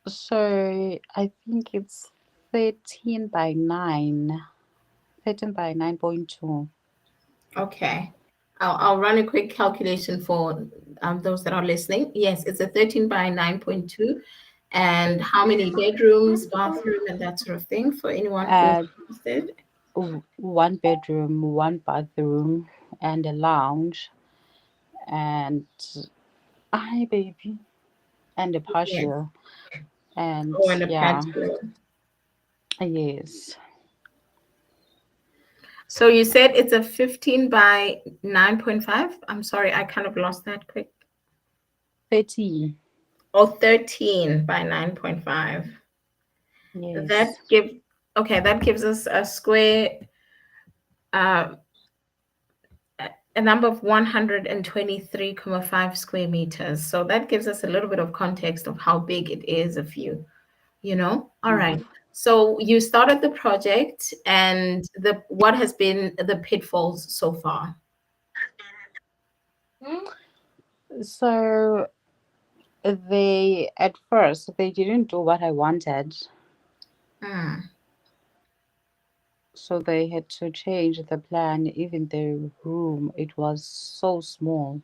[SPEAKER 3] So I think it's 13 by 9. 13 by 9.2.
[SPEAKER 1] Okay. I'll run a quick calculation for those that are listening. Yes, it's a 13 by 9.2. And how many bedrooms, bathroom, and that sort of thing for anyone who's
[SPEAKER 3] Uh,
[SPEAKER 1] interested?
[SPEAKER 3] One bedroom, one bathroom, and a lounge, and hi baby, and a
[SPEAKER 1] Yes.
[SPEAKER 3] patio, and
[SPEAKER 1] Oh, and a
[SPEAKER 3] yeah,
[SPEAKER 1] patio.
[SPEAKER 3] yes,
[SPEAKER 1] So you said it's a 15 by 9.5? I'm sorry, I kind of lost that quick.
[SPEAKER 3] 13.
[SPEAKER 1] Oh, 13 by 9.5. That
[SPEAKER 3] Yes.
[SPEAKER 1] give okay, that gives us a square uh a number of 123.5 square meters. So that gives us a little bit of context of how big it is of you. All right.
[SPEAKER 3] Mhm.
[SPEAKER 1] So you started the project and the what has been the pitfalls so far?
[SPEAKER 3] So they at first they didn't do what I wanted,
[SPEAKER 1] Mm,
[SPEAKER 3] so they had to change the plan. Even the room, it was so small.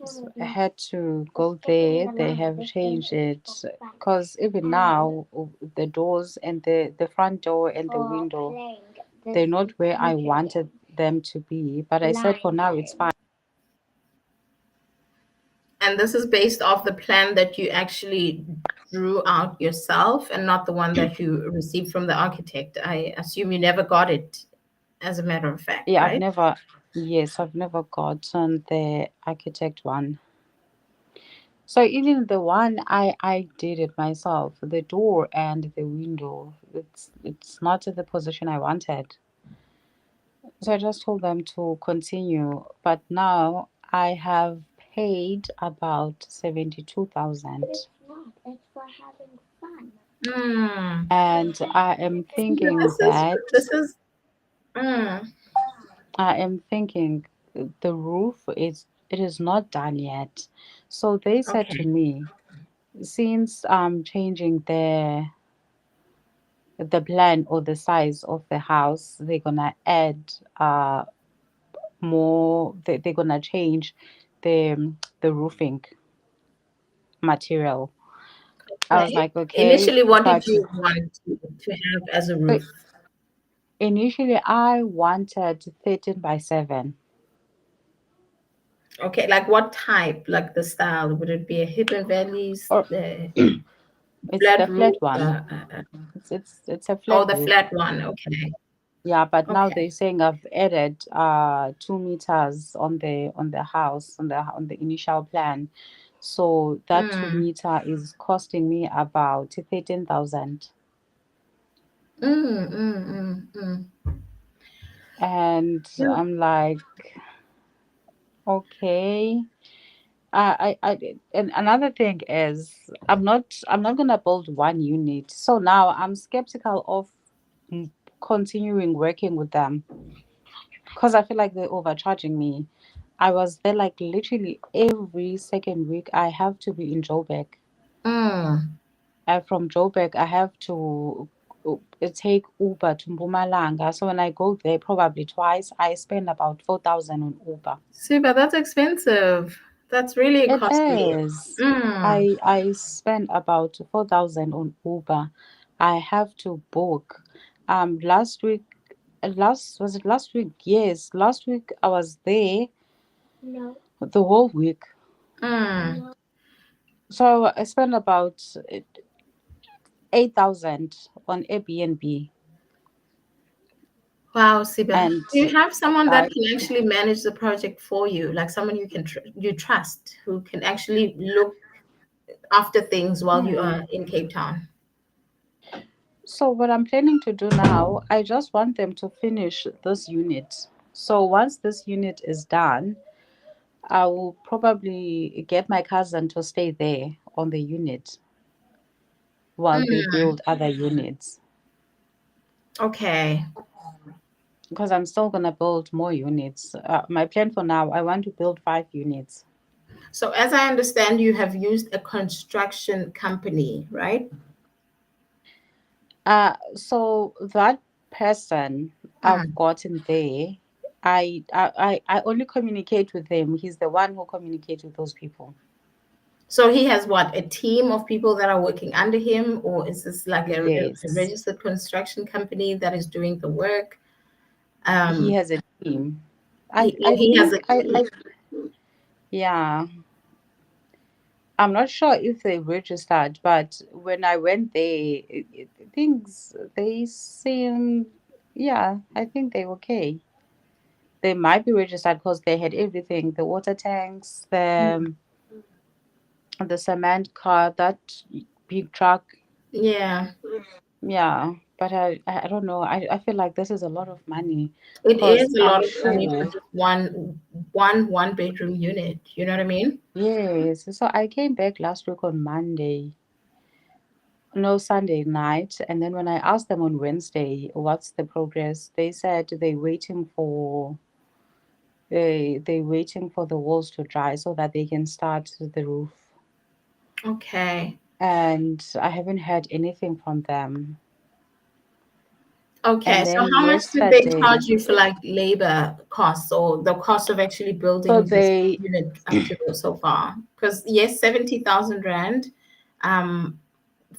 [SPEAKER 3] So I had to go there. They have changed it because even now the doors and the front door and the window, they're not where I wanted them to be. But I said for now it's fine.
[SPEAKER 1] and this is based off the plan that you actually drew out yourself and not the one that you received from the architect. I assume you never got it, as a matter of fact,
[SPEAKER 3] Yeah, I've
[SPEAKER 1] right?
[SPEAKER 3] never, yes, I've never gotten the architect one. So even the one I did it myself, the door and the window, it's not in the position I wanted. So I just told them to continue, but now I have paid about 72,000,
[SPEAKER 1] Mm.
[SPEAKER 3] and I am
[SPEAKER 1] See, but
[SPEAKER 3] thinking
[SPEAKER 1] this is
[SPEAKER 3] that
[SPEAKER 1] this is mm,
[SPEAKER 3] I am thinking the roof is it is not done yet. So they said to
[SPEAKER 1] okay.
[SPEAKER 3] me, since I'm changing the plan or the size of the house, they're gonna add more. They're gonna change the roofing material. I was
[SPEAKER 1] Okay.
[SPEAKER 3] like, okay,
[SPEAKER 1] Initially, what did
[SPEAKER 3] but
[SPEAKER 1] you want to have as a
[SPEAKER 3] uh,
[SPEAKER 1] roof?
[SPEAKER 3] initially I wanted 13 by 7.
[SPEAKER 1] Okay, like what type, like the style? Would it be a hidden valleys,
[SPEAKER 3] Or
[SPEAKER 1] the
[SPEAKER 3] it's
[SPEAKER 1] flat
[SPEAKER 3] the
[SPEAKER 1] roof?
[SPEAKER 3] flat one. It's a
[SPEAKER 1] Oh,
[SPEAKER 3] flat
[SPEAKER 1] the
[SPEAKER 3] roof.
[SPEAKER 1] flat one. Okay,
[SPEAKER 3] Yeah, but now
[SPEAKER 1] okay.
[SPEAKER 3] they're saying I've added 2 meters on the house on the initial plan. So that two
[SPEAKER 1] Mm,
[SPEAKER 3] meter is costing me about 13,000.
[SPEAKER 1] mm.
[SPEAKER 3] And
[SPEAKER 1] You,
[SPEAKER 3] I'm like, okay. And another thing is I'm not gonna build one unit. So now I'm skeptical of mm, continuing working with them because I feel like they're overcharging me. I was there like literally every second week. I have to be in Joburg.
[SPEAKER 1] mm.
[SPEAKER 3] And from Joburg, I have to take Uber to Mpumalanga. So when I go there, probably twice, I spend about 4,000 on Uber.
[SPEAKER 1] See, but that's expensive. That's really
[SPEAKER 3] It
[SPEAKER 1] costly.
[SPEAKER 3] is.
[SPEAKER 1] Mm,
[SPEAKER 3] I spend about 4,000 on Uber. I have to book. Last week, last was it last week? Yes, last week I was there the whole week.
[SPEAKER 1] mm.
[SPEAKER 3] So I spent about 8,000 on Airbnb,
[SPEAKER 1] Wow, Siba.
[SPEAKER 3] and
[SPEAKER 1] Do you have someone that
[SPEAKER 3] I
[SPEAKER 1] can actually manage the project for you, like someone you trust, who can actually look after things while you
[SPEAKER 3] hmm.
[SPEAKER 1] are in Cape Town?
[SPEAKER 3] So what I'm planning to do now, I just want them to finish this unit. So once this unit is done, I will probably get my cousin to stay there on the unit while they
[SPEAKER 1] Mm,
[SPEAKER 3] build other units.
[SPEAKER 1] okay.
[SPEAKER 3] Because I'm still gonna build more units. My plan for now, I want to build 5 units.
[SPEAKER 1] So as I understand, you have used a construction company, right?
[SPEAKER 3] So that person I've
[SPEAKER 1] Mm.
[SPEAKER 3] gotten there, I only communicate with him. He's the one who communicates with those people.
[SPEAKER 1] So he has what, a team of people that are working under him, or is this like a
[SPEAKER 3] Yes,
[SPEAKER 1] registered construction company that is doing the work?
[SPEAKER 3] he
[SPEAKER 1] Um,
[SPEAKER 3] has a team. I
[SPEAKER 1] he has a
[SPEAKER 3] think
[SPEAKER 1] team.
[SPEAKER 3] yeah. I'm not sure if they registered, but when I went there, things they seem, yeah, I think they're okay. They might be registered because they had everything: the water tanks,
[SPEAKER 1] Mm.
[SPEAKER 3] the cement car, that big truck.
[SPEAKER 1] Yeah,
[SPEAKER 3] Yeah, but I don't know. I feel like this is a lot of money
[SPEAKER 1] it
[SPEAKER 3] because
[SPEAKER 1] is a
[SPEAKER 3] I'm
[SPEAKER 1] lot of money for
[SPEAKER 3] sure.
[SPEAKER 1] just one bedroom unit. You know what I mean?
[SPEAKER 3] Yes. So I came back last week on Monday, no, Sunday night, and then when I asked them on Wednesday what's the progress, they said they waiting for the walls to dry so that they can start the roof.
[SPEAKER 1] Okay.
[SPEAKER 3] And I haven't heard anything from them.
[SPEAKER 1] Okay.
[SPEAKER 3] And
[SPEAKER 1] So
[SPEAKER 3] then
[SPEAKER 1] how much did they
[SPEAKER 3] yesterday,
[SPEAKER 1] charge you for like labor costs or the cost of actually
[SPEAKER 3] so
[SPEAKER 1] building this
[SPEAKER 3] they
[SPEAKER 1] unit up to so far? Because yes, 70,000 rand. Um,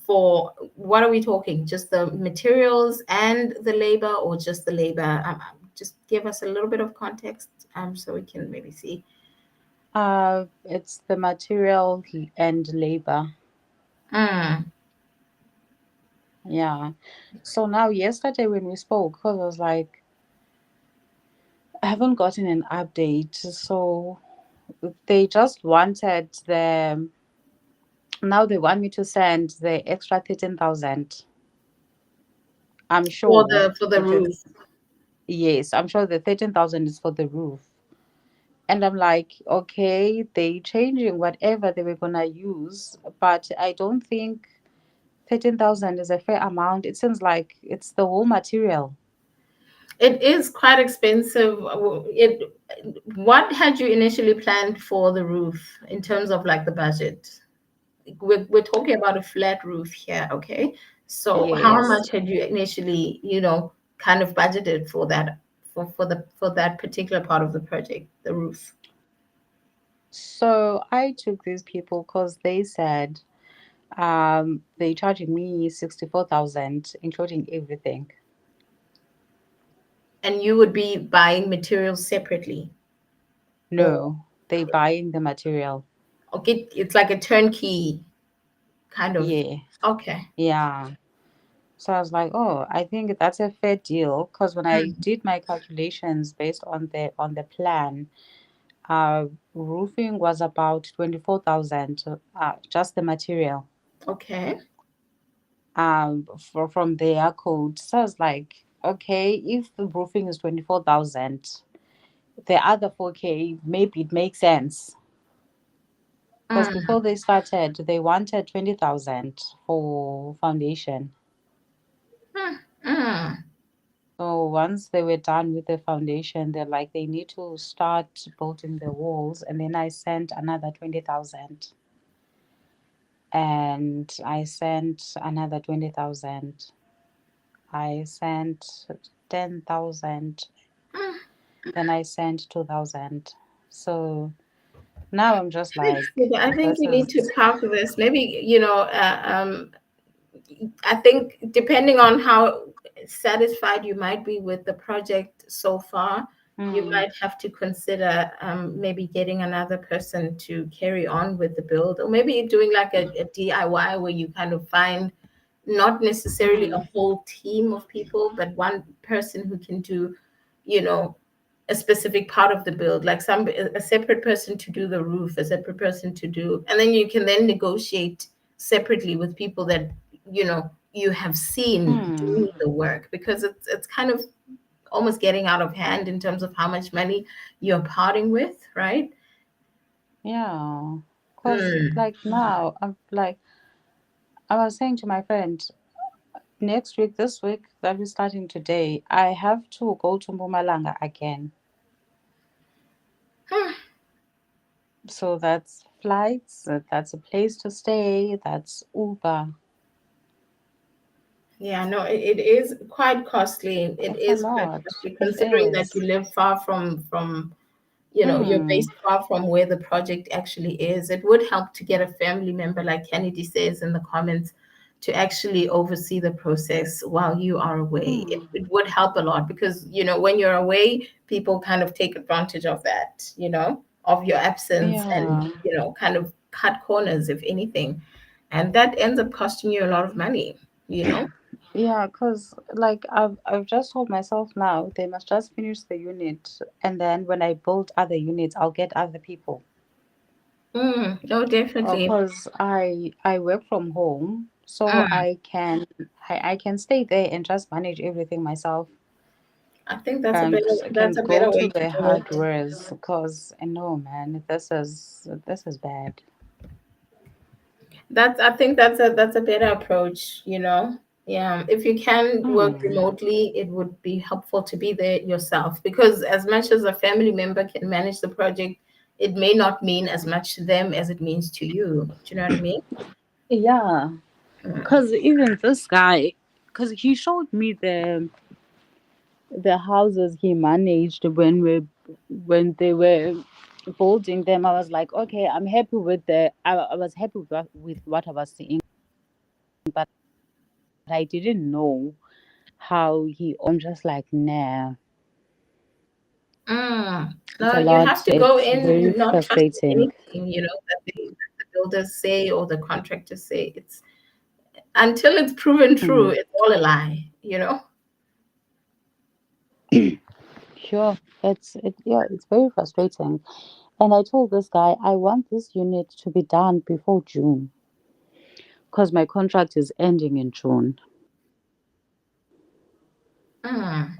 [SPEAKER 1] for what are we talking? Just the materials and the labor, or just the labor? Just give us a little bit of context, so we can maybe see.
[SPEAKER 3] it's the material and labor.
[SPEAKER 1] Mm.
[SPEAKER 3] Yeah. So now yesterday when we spoke, because I was like, I haven't gotten an update. So they just wanted now they want me to send the extra 13,000. I'm
[SPEAKER 1] For
[SPEAKER 3] sure
[SPEAKER 1] the
[SPEAKER 3] the
[SPEAKER 1] roof.
[SPEAKER 3] yes, I'm sure the 13,000 is for the roof. And I'm like, okay, they changing whatever they were gonna use, but I don't think 13,000 is a fair amount. It seems like it's the whole material.
[SPEAKER 1] It is quite expensive. What had you initially planned for the roof in terms of like the budget? We're talking about a flat roof here, okay? So how
[SPEAKER 3] Yes.
[SPEAKER 1] much had you initially, kind of budgeted for that, for that particular part of the project, the roof?
[SPEAKER 3] So I took these people because they said they charging me 64,000, including everything.
[SPEAKER 1] And you would be buying materials separately, or
[SPEAKER 3] No, they buying the material.
[SPEAKER 1] okay, it's like a turnkey kind of.
[SPEAKER 3] Yeah,
[SPEAKER 1] Okay.
[SPEAKER 3] yeah. So I was like, oh, I think that's a fair deal because when I
[SPEAKER 1] Mm.
[SPEAKER 3] did my calculations based on the plan, roofing was about 24,000, just the material.
[SPEAKER 1] Okay.
[SPEAKER 3] From their code. So I was like, okay, if the roofing is 24,000, the other 4K, maybe it makes sense. Because
[SPEAKER 1] Mm.
[SPEAKER 3] before they started, they wanted 20,000 for foundation.
[SPEAKER 1] Mm. Mm.
[SPEAKER 3] So once they were done with the foundation, they're like, they need to start building the walls. And then I sent another 20,000. And I sent another 20,000. I sent 10,000.
[SPEAKER 1] Mm.
[SPEAKER 3] Then I sent 2,000. So now I'm just like,
[SPEAKER 1] I think
[SPEAKER 3] this
[SPEAKER 1] we need to
[SPEAKER 3] is,
[SPEAKER 1] park this. Maybe, I think depending on how satisfied you might be with the project so far, you
[SPEAKER 3] hmm,
[SPEAKER 1] might have to consider maybe getting another person to carry on with the build, or maybe doing like a DIY where you kind of find not necessarily a
[SPEAKER 3] hmm,
[SPEAKER 1] whole team of people, but one person who can do, you know, a specific part of the build, like a separate person to do the roof, a separate person to do, and then you can then negotiate separately with people that you have seen
[SPEAKER 3] hmm,
[SPEAKER 1] doing the work, because it's kind of almost getting out of hand in terms of how much money you're parting with, right?
[SPEAKER 3] yeah. Because
[SPEAKER 1] Mm.
[SPEAKER 3] like now, I'm like, I was saying to my friend, next week, this week that we're starting today, I have to go to Mpumalanga again. So that's flights, that's a place to stay, that's Uber.
[SPEAKER 1] Yeah, no, it is quite costly. It
[SPEAKER 3] It's a
[SPEAKER 1] is quite
[SPEAKER 3] lot.
[SPEAKER 1] costly
[SPEAKER 3] It
[SPEAKER 1] considering that you
[SPEAKER 3] is.
[SPEAKER 1] live far from you're
[SPEAKER 3] Hmm.
[SPEAKER 1] based far from where the project actually is. It would help to get a family member, like Kennedy says in the comments, to actually oversee the process while you are away.
[SPEAKER 3] Hmm.
[SPEAKER 1] It would help a lot because, when you're away, people kind of take advantage of that, of your absence and,
[SPEAKER 3] Yeah.
[SPEAKER 1] kind of cut corners, if anything. And that ends up costing you a lot of money, you know?
[SPEAKER 3] Yeah, because like I've just told myself now they must just finish the unit, and then when I build other units I'll get other people.
[SPEAKER 1] No, definitely.
[SPEAKER 3] Because I work from home, so
[SPEAKER 1] Mm,
[SPEAKER 3] I can stay there and just manage everything myself
[SPEAKER 1] I think that's a
[SPEAKER 3] and
[SPEAKER 1] better
[SPEAKER 3] can
[SPEAKER 1] that's a
[SPEAKER 3] go
[SPEAKER 1] better
[SPEAKER 3] to
[SPEAKER 1] way to
[SPEAKER 3] the
[SPEAKER 1] do it.
[SPEAKER 3] hardwares. Because I know, man, this is bad.
[SPEAKER 1] I think that's a better approach. Yeah, if you can work
[SPEAKER 3] Hmm.
[SPEAKER 1] remotely, it would be helpful to be there yourself because as much as a family member can manage the project, it may not mean as much to them as it means to you. Do you know what I mean?
[SPEAKER 3] Yeah,
[SPEAKER 1] Mm.
[SPEAKER 3] because even this guy, because he showed me the houses he managed when they were building them. I was like, okay, I'm happy with I was happy with what I was seeing, but I didn't know how he. I'm just like, nah,
[SPEAKER 1] Mm.
[SPEAKER 3] it's
[SPEAKER 1] No,
[SPEAKER 3] a
[SPEAKER 1] you have
[SPEAKER 3] lot.
[SPEAKER 1] to go
[SPEAKER 3] It's
[SPEAKER 1] in
[SPEAKER 3] very
[SPEAKER 1] not trusting
[SPEAKER 3] frustrating.
[SPEAKER 1] anything, that the builders say or the contractors say. It's until it's proven true,
[SPEAKER 3] Hmm.
[SPEAKER 1] it's all a lie.
[SPEAKER 3] Sure, yeah, it's very frustrating. And I told this guy I want this unit to be done before June because my contract is ending in June.
[SPEAKER 1] Mm.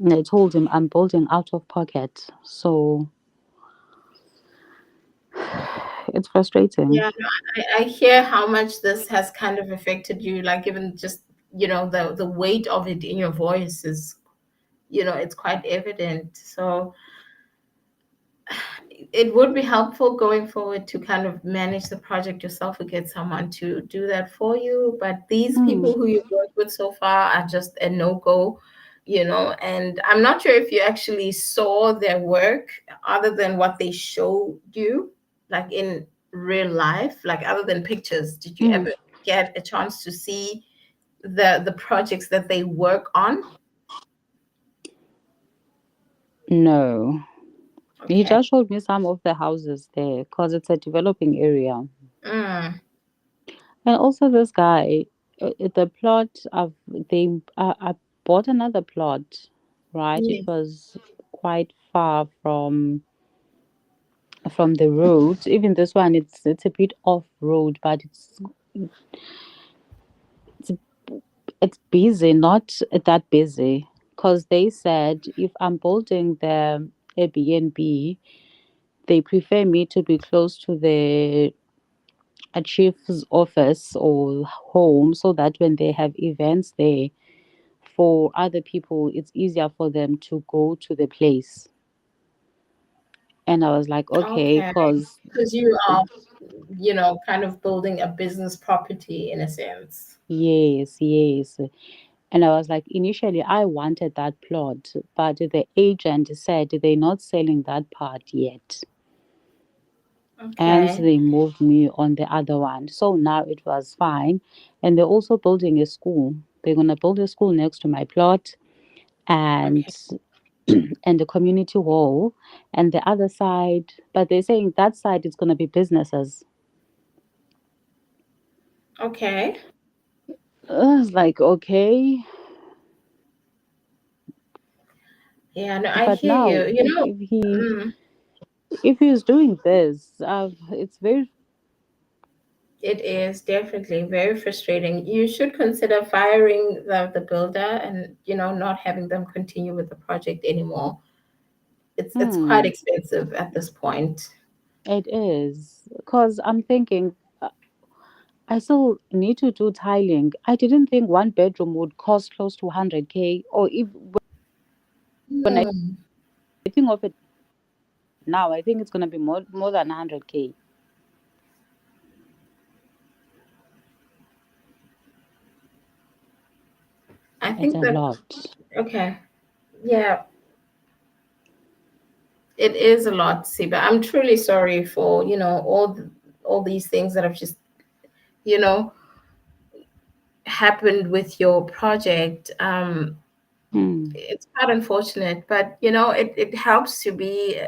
[SPEAKER 3] And I told him I'm building out of pocket, so it's frustrating.
[SPEAKER 1] Yeah, no, I hear how much this has kind of affected you, like even just, the weight of it in your voice is, it's quite evident. So it would be helpful going forward to kind of manage the project yourself or get someone to do that for you. But these
[SPEAKER 3] Hmm.
[SPEAKER 1] people who you've worked with so far are just a no-go. And I'm not sure if you actually saw their work other than what they showed you, like in real life, like other than pictures. Did you
[SPEAKER 3] Hmm.
[SPEAKER 1] ever get a chance to see the projects that they work on?
[SPEAKER 3] No. He
[SPEAKER 1] Okay.
[SPEAKER 3] just showed me some of the houses there because it's a developing area.
[SPEAKER 1] Mm,
[SPEAKER 3] And also, this guy, the plot of I bought another plot, right? It
[SPEAKER 1] yeah.
[SPEAKER 3] was quite far from the road. Even this one, it's a bit off road, but it's it's busy, not that busy. Because they said if I'm building the Airbnb, they prefer me to be close to the a chief's office or home so that when they have events there for other people, it's easier for them to go to the place. And I was like, okay,
[SPEAKER 1] Okay.
[SPEAKER 3] because
[SPEAKER 1] Because you are, kind of building a business property in a sense.
[SPEAKER 3] yes, yes. And I was like, initially, I wanted that plot, but the agent said they're not selling that part yet. And
[SPEAKER 1] Okay.
[SPEAKER 3] they moved me on the other one. So now it was fine. And they're also building a school. They're going to build a school next to my plot and
[SPEAKER 1] Okay.
[SPEAKER 3] and the community hall and the other side. But they're saying that side is going to be businesses.
[SPEAKER 1] Okay.
[SPEAKER 3] I was like, okay.
[SPEAKER 1] Yeah, no, I
[SPEAKER 3] But
[SPEAKER 1] hear
[SPEAKER 3] now,
[SPEAKER 1] you. Mm,
[SPEAKER 3] if he's doing this, it's very.
[SPEAKER 1] it is definitely very frustrating. You should consider firing the builder and, not having them continue with the project anymore. It's quite
[SPEAKER 3] Hmm.
[SPEAKER 1] expensive at this point.
[SPEAKER 3] It is because I'm thinking I still need to do tiling. I didn't think one bedroom would cost close to 100K, or if when I
[SPEAKER 1] Hmm.
[SPEAKER 3] think of it now, I think it's gonna be more than 100K. It's
[SPEAKER 1] think
[SPEAKER 3] a
[SPEAKER 1] that
[SPEAKER 3] lot.
[SPEAKER 1] okay, yeah, it is a lot, Siba. I'm truly sorry for all these things that have just you know happened with your project.
[SPEAKER 3] Hmm.
[SPEAKER 1] It's quite unfortunate, but it helps to be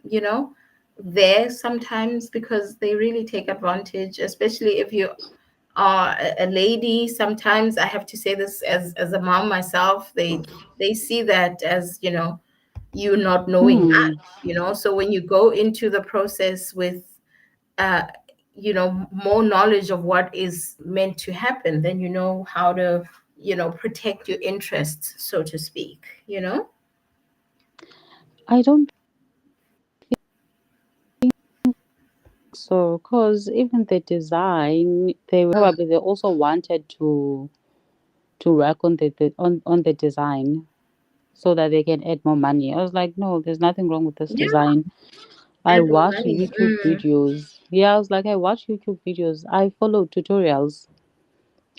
[SPEAKER 1] you know there sometimes because they really take advantage, especially if you are a lady. Sometimes I have to say this as a mom myself. They see that as you not knowing
[SPEAKER 3] Hmm.
[SPEAKER 1] much, so when you go into the process with uh more knowledge of what is meant to happen, then you know how to protect your interests, so to speak.
[SPEAKER 3] I don't so, because even the design, they probably they also wanted to work on on the design so that they can add more money. I was like, no, there's nothing wrong with this
[SPEAKER 1] Yeah,
[SPEAKER 3] design. I
[SPEAKER 1] add more
[SPEAKER 3] watch
[SPEAKER 1] money.
[SPEAKER 3] YouTube videos. Yeah, I was like, I watch YouTube videos. I follow tutorials,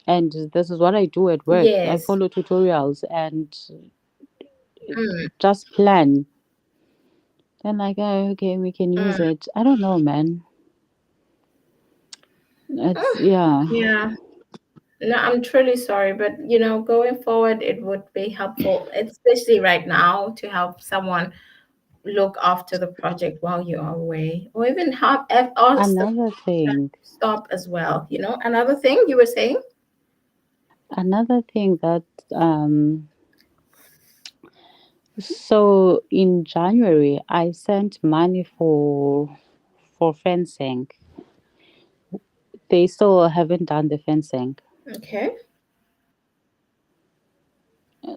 [SPEAKER 3] and this is what I do at work. I
[SPEAKER 1] Yes.
[SPEAKER 3] follow tutorials and
[SPEAKER 1] Mm.
[SPEAKER 3] just plan. Then like, oh, okay, we can use
[SPEAKER 1] Mm.
[SPEAKER 3] it. I don't know, man. It's
[SPEAKER 1] Mm.
[SPEAKER 3] yeah.
[SPEAKER 1] Yeah. No, I'm truly sorry, but going forward, it would be helpful, especially right now, to help someone look after the project while you are away, or even ask the
[SPEAKER 3] Another
[SPEAKER 1] contract
[SPEAKER 3] thing,
[SPEAKER 1] to stop as well. Another thing you were saying.
[SPEAKER 3] another thing that so in January I sent money for fencing. They still haven't done the fencing.
[SPEAKER 1] Okay.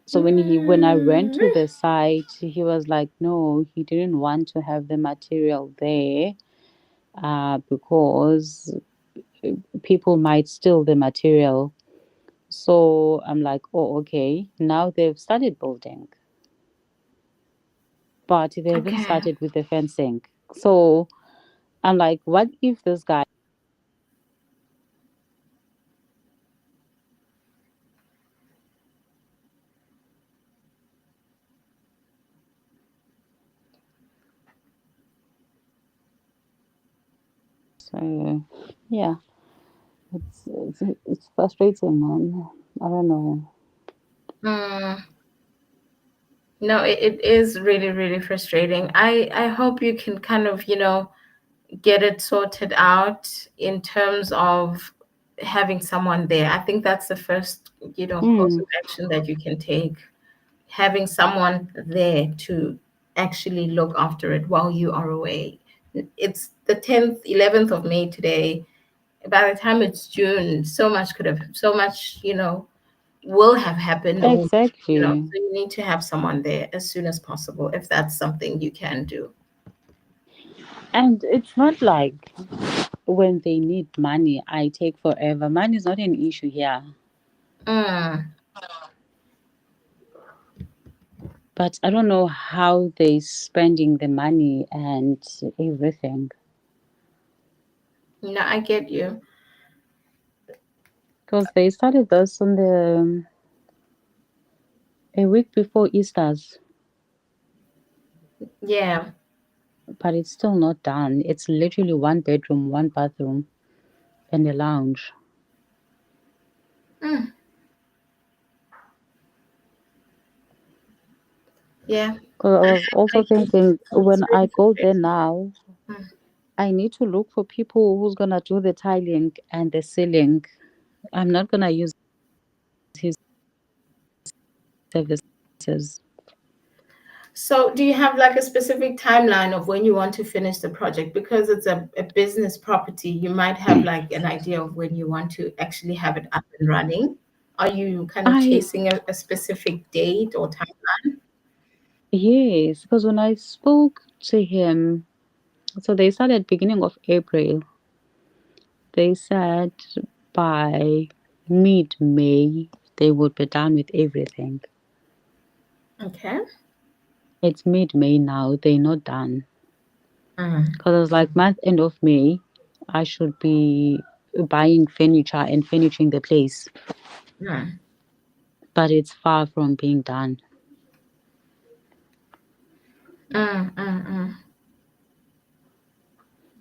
[SPEAKER 3] So when I went to
[SPEAKER 1] Mm.
[SPEAKER 3] the site, he was like, no, he didn't want to have the material there because people might steal the material. So I'm like, oh, okay. Now they've started building, but they haven't
[SPEAKER 1] Okay.
[SPEAKER 3] started with the fencing. So I'm like, what if this guy? So yeah, it's frustrating, man. I don't know.
[SPEAKER 1] Mm. No, it is really, really frustrating. I hope you can kind of, get it sorted out in terms of having someone there. I think that's the first, course
[SPEAKER 3] Mm,
[SPEAKER 1] of action that you can take. Having someone there to actually look after it while you are away. It's the 10th, 11th of May today. By the time it's June, so much, will have happened, or
[SPEAKER 3] exactly.
[SPEAKER 1] so you need to have someone there as soon as possible if that's something you can do.
[SPEAKER 3] And it's not like when they need money, I take forever. Money is not an issue here.
[SPEAKER 1] Mm.
[SPEAKER 3] But I don't know how they spending the money and everything.
[SPEAKER 1] No, I get you.
[SPEAKER 3] Because they started this on the a week before Easter's,
[SPEAKER 1] Yeah.
[SPEAKER 3] but it's still not done. It's literally one bedroom, one bathroom, and a lounge.
[SPEAKER 1] Mm. Yeah.
[SPEAKER 3] Because I
[SPEAKER 1] I,
[SPEAKER 3] was
[SPEAKER 1] I
[SPEAKER 3] also
[SPEAKER 1] get you.
[SPEAKER 3] thinking
[SPEAKER 1] It's
[SPEAKER 3] when I
[SPEAKER 1] really
[SPEAKER 3] go there
[SPEAKER 1] frustrating.
[SPEAKER 3] now,
[SPEAKER 1] Mm.
[SPEAKER 3] I need to look for people who's gonna do the tiling and the ceiling. I'm not gonna use his services.
[SPEAKER 1] So, do you have like a specific timeline of when you want to finish the project? Because it's a business property, you might have like an idea of when you want to actually have it up and running. Are you kind of
[SPEAKER 3] I
[SPEAKER 1] chasing a specific date or time?
[SPEAKER 3] Yes, because when I spoke to him, so they started beginning of April. They said by mid May they would be done with everything.
[SPEAKER 1] Okay.
[SPEAKER 3] It's mid May now, they're not done.
[SPEAKER 1] Mm.
[SPEAKER 3] Because it was like month end of May, I should be buying furniture and furnishing the place.
[SPEAKER 1] Mm.
[SPEAKER 3] but it's far from being done.
[SPEAKER 1] Mm, mm, mm.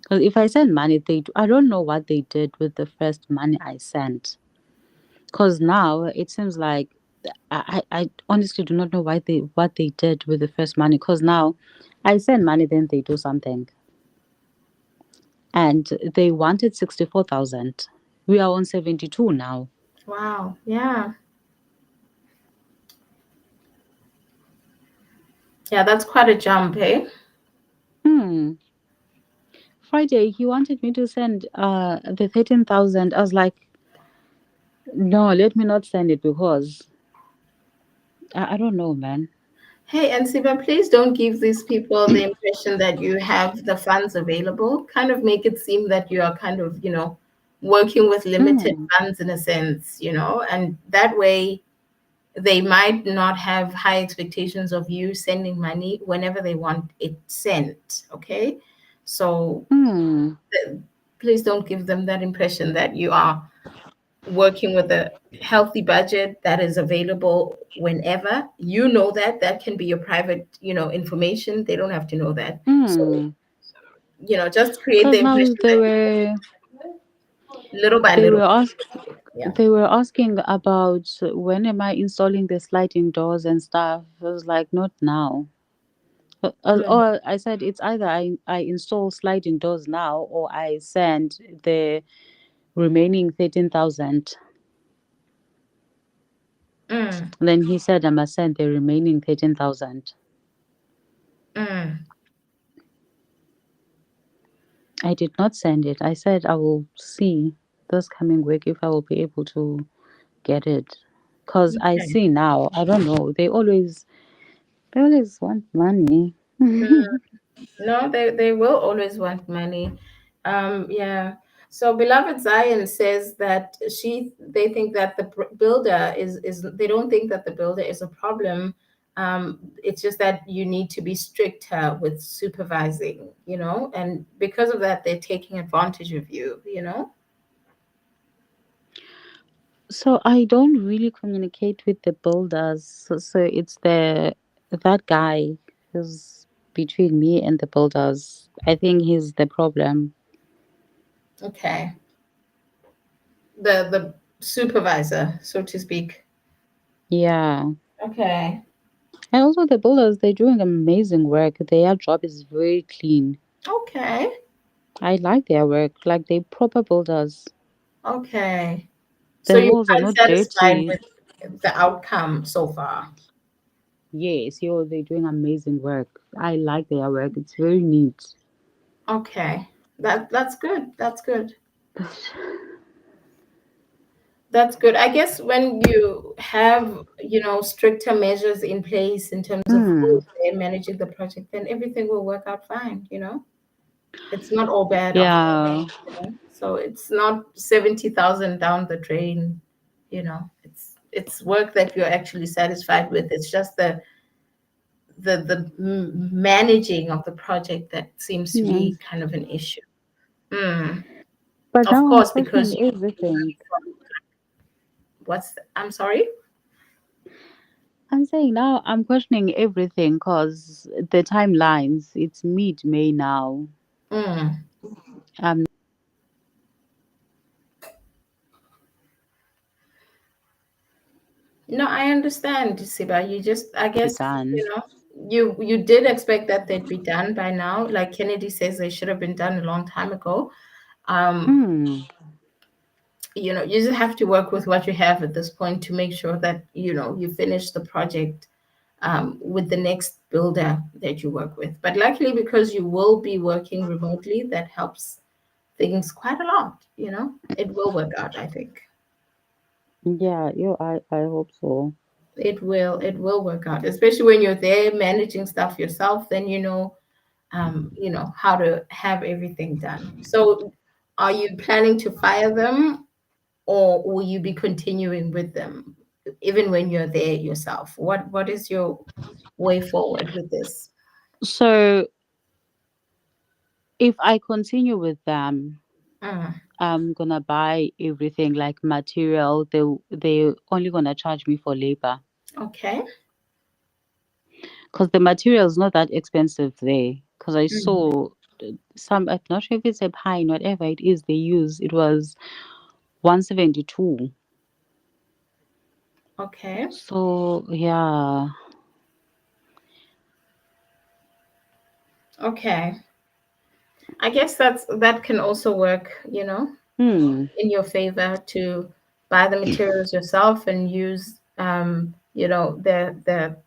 [SPEAKER 3] Because if I send money, I don't know what they did with the first money I sent. Because now it seems like I honestly do not know what they did with the first money. Because now I send money, then they do something, and they wanted 64,000. We are on 72 now.
[SPEAKER 1] Wow. Yeah. Yeah, that's quite a jump, eh?
[SPEAKER 3] Hmm. Friday, he wanted me to send the 13,000. I was like, no, let me not send it because I don't know, man.
[SPEAKER 1] Hey, and Siba, please don't give these people the impression that you have the funds available. Kind of make it seem that you are kind of, working with limited
[SPEAKER 3] Hmm.
[SPEAKER 1] funds in a sense, and that way they might not have high expectations of you sending money whenever they want it sent. Okay. So
[SPEAKER 3] Hmm.
[SPEAKER 1] please don't give them that impression that you are working with a healthy budget that is available whenever. That can be your private information. They don't have to know that. So
[SPEAKER 3] Hmm.
[SPEAKER 1] just create the
[SPEAKER 3] Because now
[SPEAKER 1] impression that little by
[SPEAKER 3] they
[SPEAKER 1] little.
[SPEAKER 3] were ask
[SPEAKER 1] Yeah.
[SPEAKER 3] they were asking about when am I installing the sliding doors and stuff. I was like, not now.
[SPEAKER 1] Mm,
[SPEAKER 3] Or I said it's either I install sliding doors now or I send the remaining 13,000.
[SPEAKER 1] mm,
[SPEAKER 3] Then he said I must send the remaining 13,000.
[SPEAKER 1] mm.
[SPEAKER 3] I did not send it. I said I will see this coming week if I will be able to get it. Cause I
[SPEAKER 1] Okay.
[SPEAKER 3] see now, I don't know. They always want money.
[SPEAKER 1] No, they will always want money. Yeah. So beloved Zion says that they think that the builder is they don't think that the builder is a problem. It's just that you need to be stricter with supervising, and because of that, they're taking advantage of you.
[SPEAKER 3] So I don't really communicate with the builders. So it's that guy who's between me and the builders. I think he's the problem.
[SPEAKER 1] Okay. The supervisor, so to speak.
[SPEAKER 3] Yeah.
[SPEAKER 1] Okay.
[SPEAKER 3] And also the builders, they're doing amazing work. Their job is very clean.
[SPEAKER 1] Okay.
[SPEAKER 3] I like their work. Like they proper builders.
[SPEAKER 1] Okay. So
[SPEAKER 3] The
[SPEAKER 1] you're
[SPEAKER 3] walls are
[SPEAKER 1] quite
[SPEAKER 3] not
[SPEAKER 1] satisfied
[SPEAKER 3] dirty.
[SPEAKER 1] with the outcome so far.
[SPEAKER 3] Yes, they're doing amazing work. I like their work. It's very neat.
[SPEAKER 1] Okay. That's good. That's good. That's good. I guess when you have, stricter measures in place in terms of
[SPEAKER 3] Hmm.
[SPEAKER 1] who they're managing the project, then everything will work out fine. It's not all bad after,
[SPEAKER 3] Yeah.
[SPEAKER 1] so it's not 70,000 down the drain. It's work that you're actually satisfied with. It's just the managing of the project that seems to be
[SPEAKER 3] Yes.
[SPEAKER 1] kind of an issue. Mm.
[SPEAKER 3] But
[SPEAKER 1] Of
[SPEAKER 3] now I'm
[SPEAKER 1] course, because
[SPEAKER 3] questioning everything.
[SPEAKER 1] I'm sorry.
[SPEAKER 3] I'm saying now I'm questioning everything because the timelines, it's mid May now.
[SPEAKER 1] Mm.
[SPEAKER 3] I'm
[SPEAKER 1] No, I understand, Siba. You just, I
[SPEAKER 3] not
[SPEAKER 1] guess,
[SPEAKER 3] done.
[SPEAKER 1] you did expect that they'd be done by now. Like Kennedy says, they should have been done a long time ago. Um,
[SPEAKER 3] Hmm.
[SPEAKER 1] you just have to work with what you have at this point to make sure that you finish the project with the next builder that you work with. But luckily, because you will be working remotely, that helps things quite a lot. It will work out, I think.
[SPEAKER 3] Yeah, I hope so.
[SPEAKER 1] It will work out, especially when you're there managing stuff yourself. Then how to have everything done. So, are you planning to fire them, or will you be continuing with them even when you're there yourself? What is your way forward with this?
[SPEAKER 3] So if I continue with them,
[SPEAKER 1] Mm,
[SPEAKER 3] I'm gonna buy everything like material. They only gonna charge me for labor
[SPEAKER 1] okay.
[SPEAKER 3] because the material is not that expensive there. Because I
[SPEAKER 1] Mm,
[SPEAKER 3] saw some. I'm not sure if it's a pine, whatever it is they use. It was 172.
[SPEAKER 1] okay.
[SPEAKER 3] So yeah.
[SPEAKER 1] Okay. I guess that can also work,
[SPEAKER 3] Hmm.
[SPEAKER 1] in your favor to buy the materials yourself and use the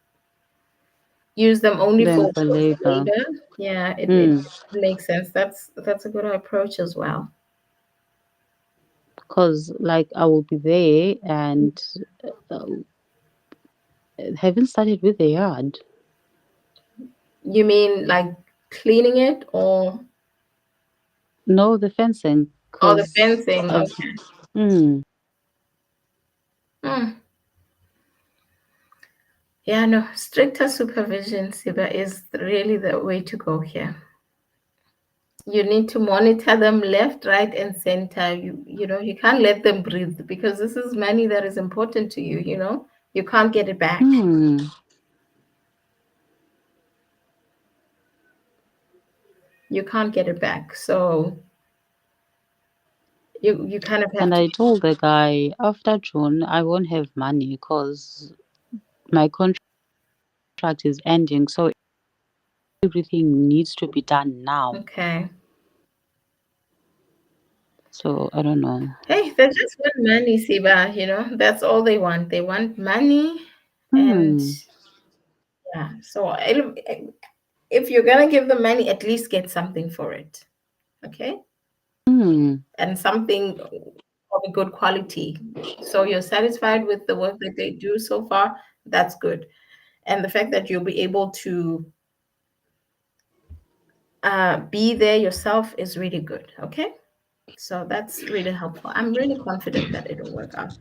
[SPEAKER 1] use them only
[SPEAKER 3] Then
[SPEAKER 1] for
[SPEAKER 3] for
[SPEAKER 1] the
[SPEAKER 3] labor.
[SPEAKER 1] labor. Yeah, it
[SPEAKER 3] Hmm.
[SPEAKER 1] makes sense. That's a good approach as well.
[SPEAKER 3] Because like I will be there and uh, haven't started with the yard.
[SPEAKER 1] You mean like cleaning it
[SPEAKER 3] No, the fencing.
[SPEAKER 1] or the
[SPEAKER 3] Because
[SPEAKER 1] fencing?
[SPEAKER 3] I've.
[SPEAKER 1] Okay.
[SPEAKER 3] Hmm.
[SPEAKER 1] Hmm. Yeah, no, stricter supervision, Siba, is really the way to go here. You need to monitor them left, right, and center. You can't let them breathe because this is money that is important to you, you know. You can't get it back.
[SPEAKER 3] Hmm.
[SPEAKER 1] You can't get it back. So you kind of have
[SPEAKER 3] And
[SPEAKER 1] to
[SPEAKER 3] I
[SPEAKER 1] be
[SPEAKER 3] told the guy after June I won't have money because my contract is ending. So everything needs to be done now.
[SPEAKER 1] okay.
[SPEAKER 3] So I don't know.
[SPEAKER 1] Hey, they just want money, Siba, That's all they want. They want money and
[SPEAKER 3] Hmm.
[SPEAKER 1] yeah. So if you're gonna give them money, at least get something for it. Okay?
[SPEAKER 3] Hmm.
[SPEAKER 1] And something of a good quality. So you're satisfied with the work that they do so far, that's good. And the fact that you'll be able to be there yourself is really good. Okay? So that's really helpful. I'm really confident that it'll work out.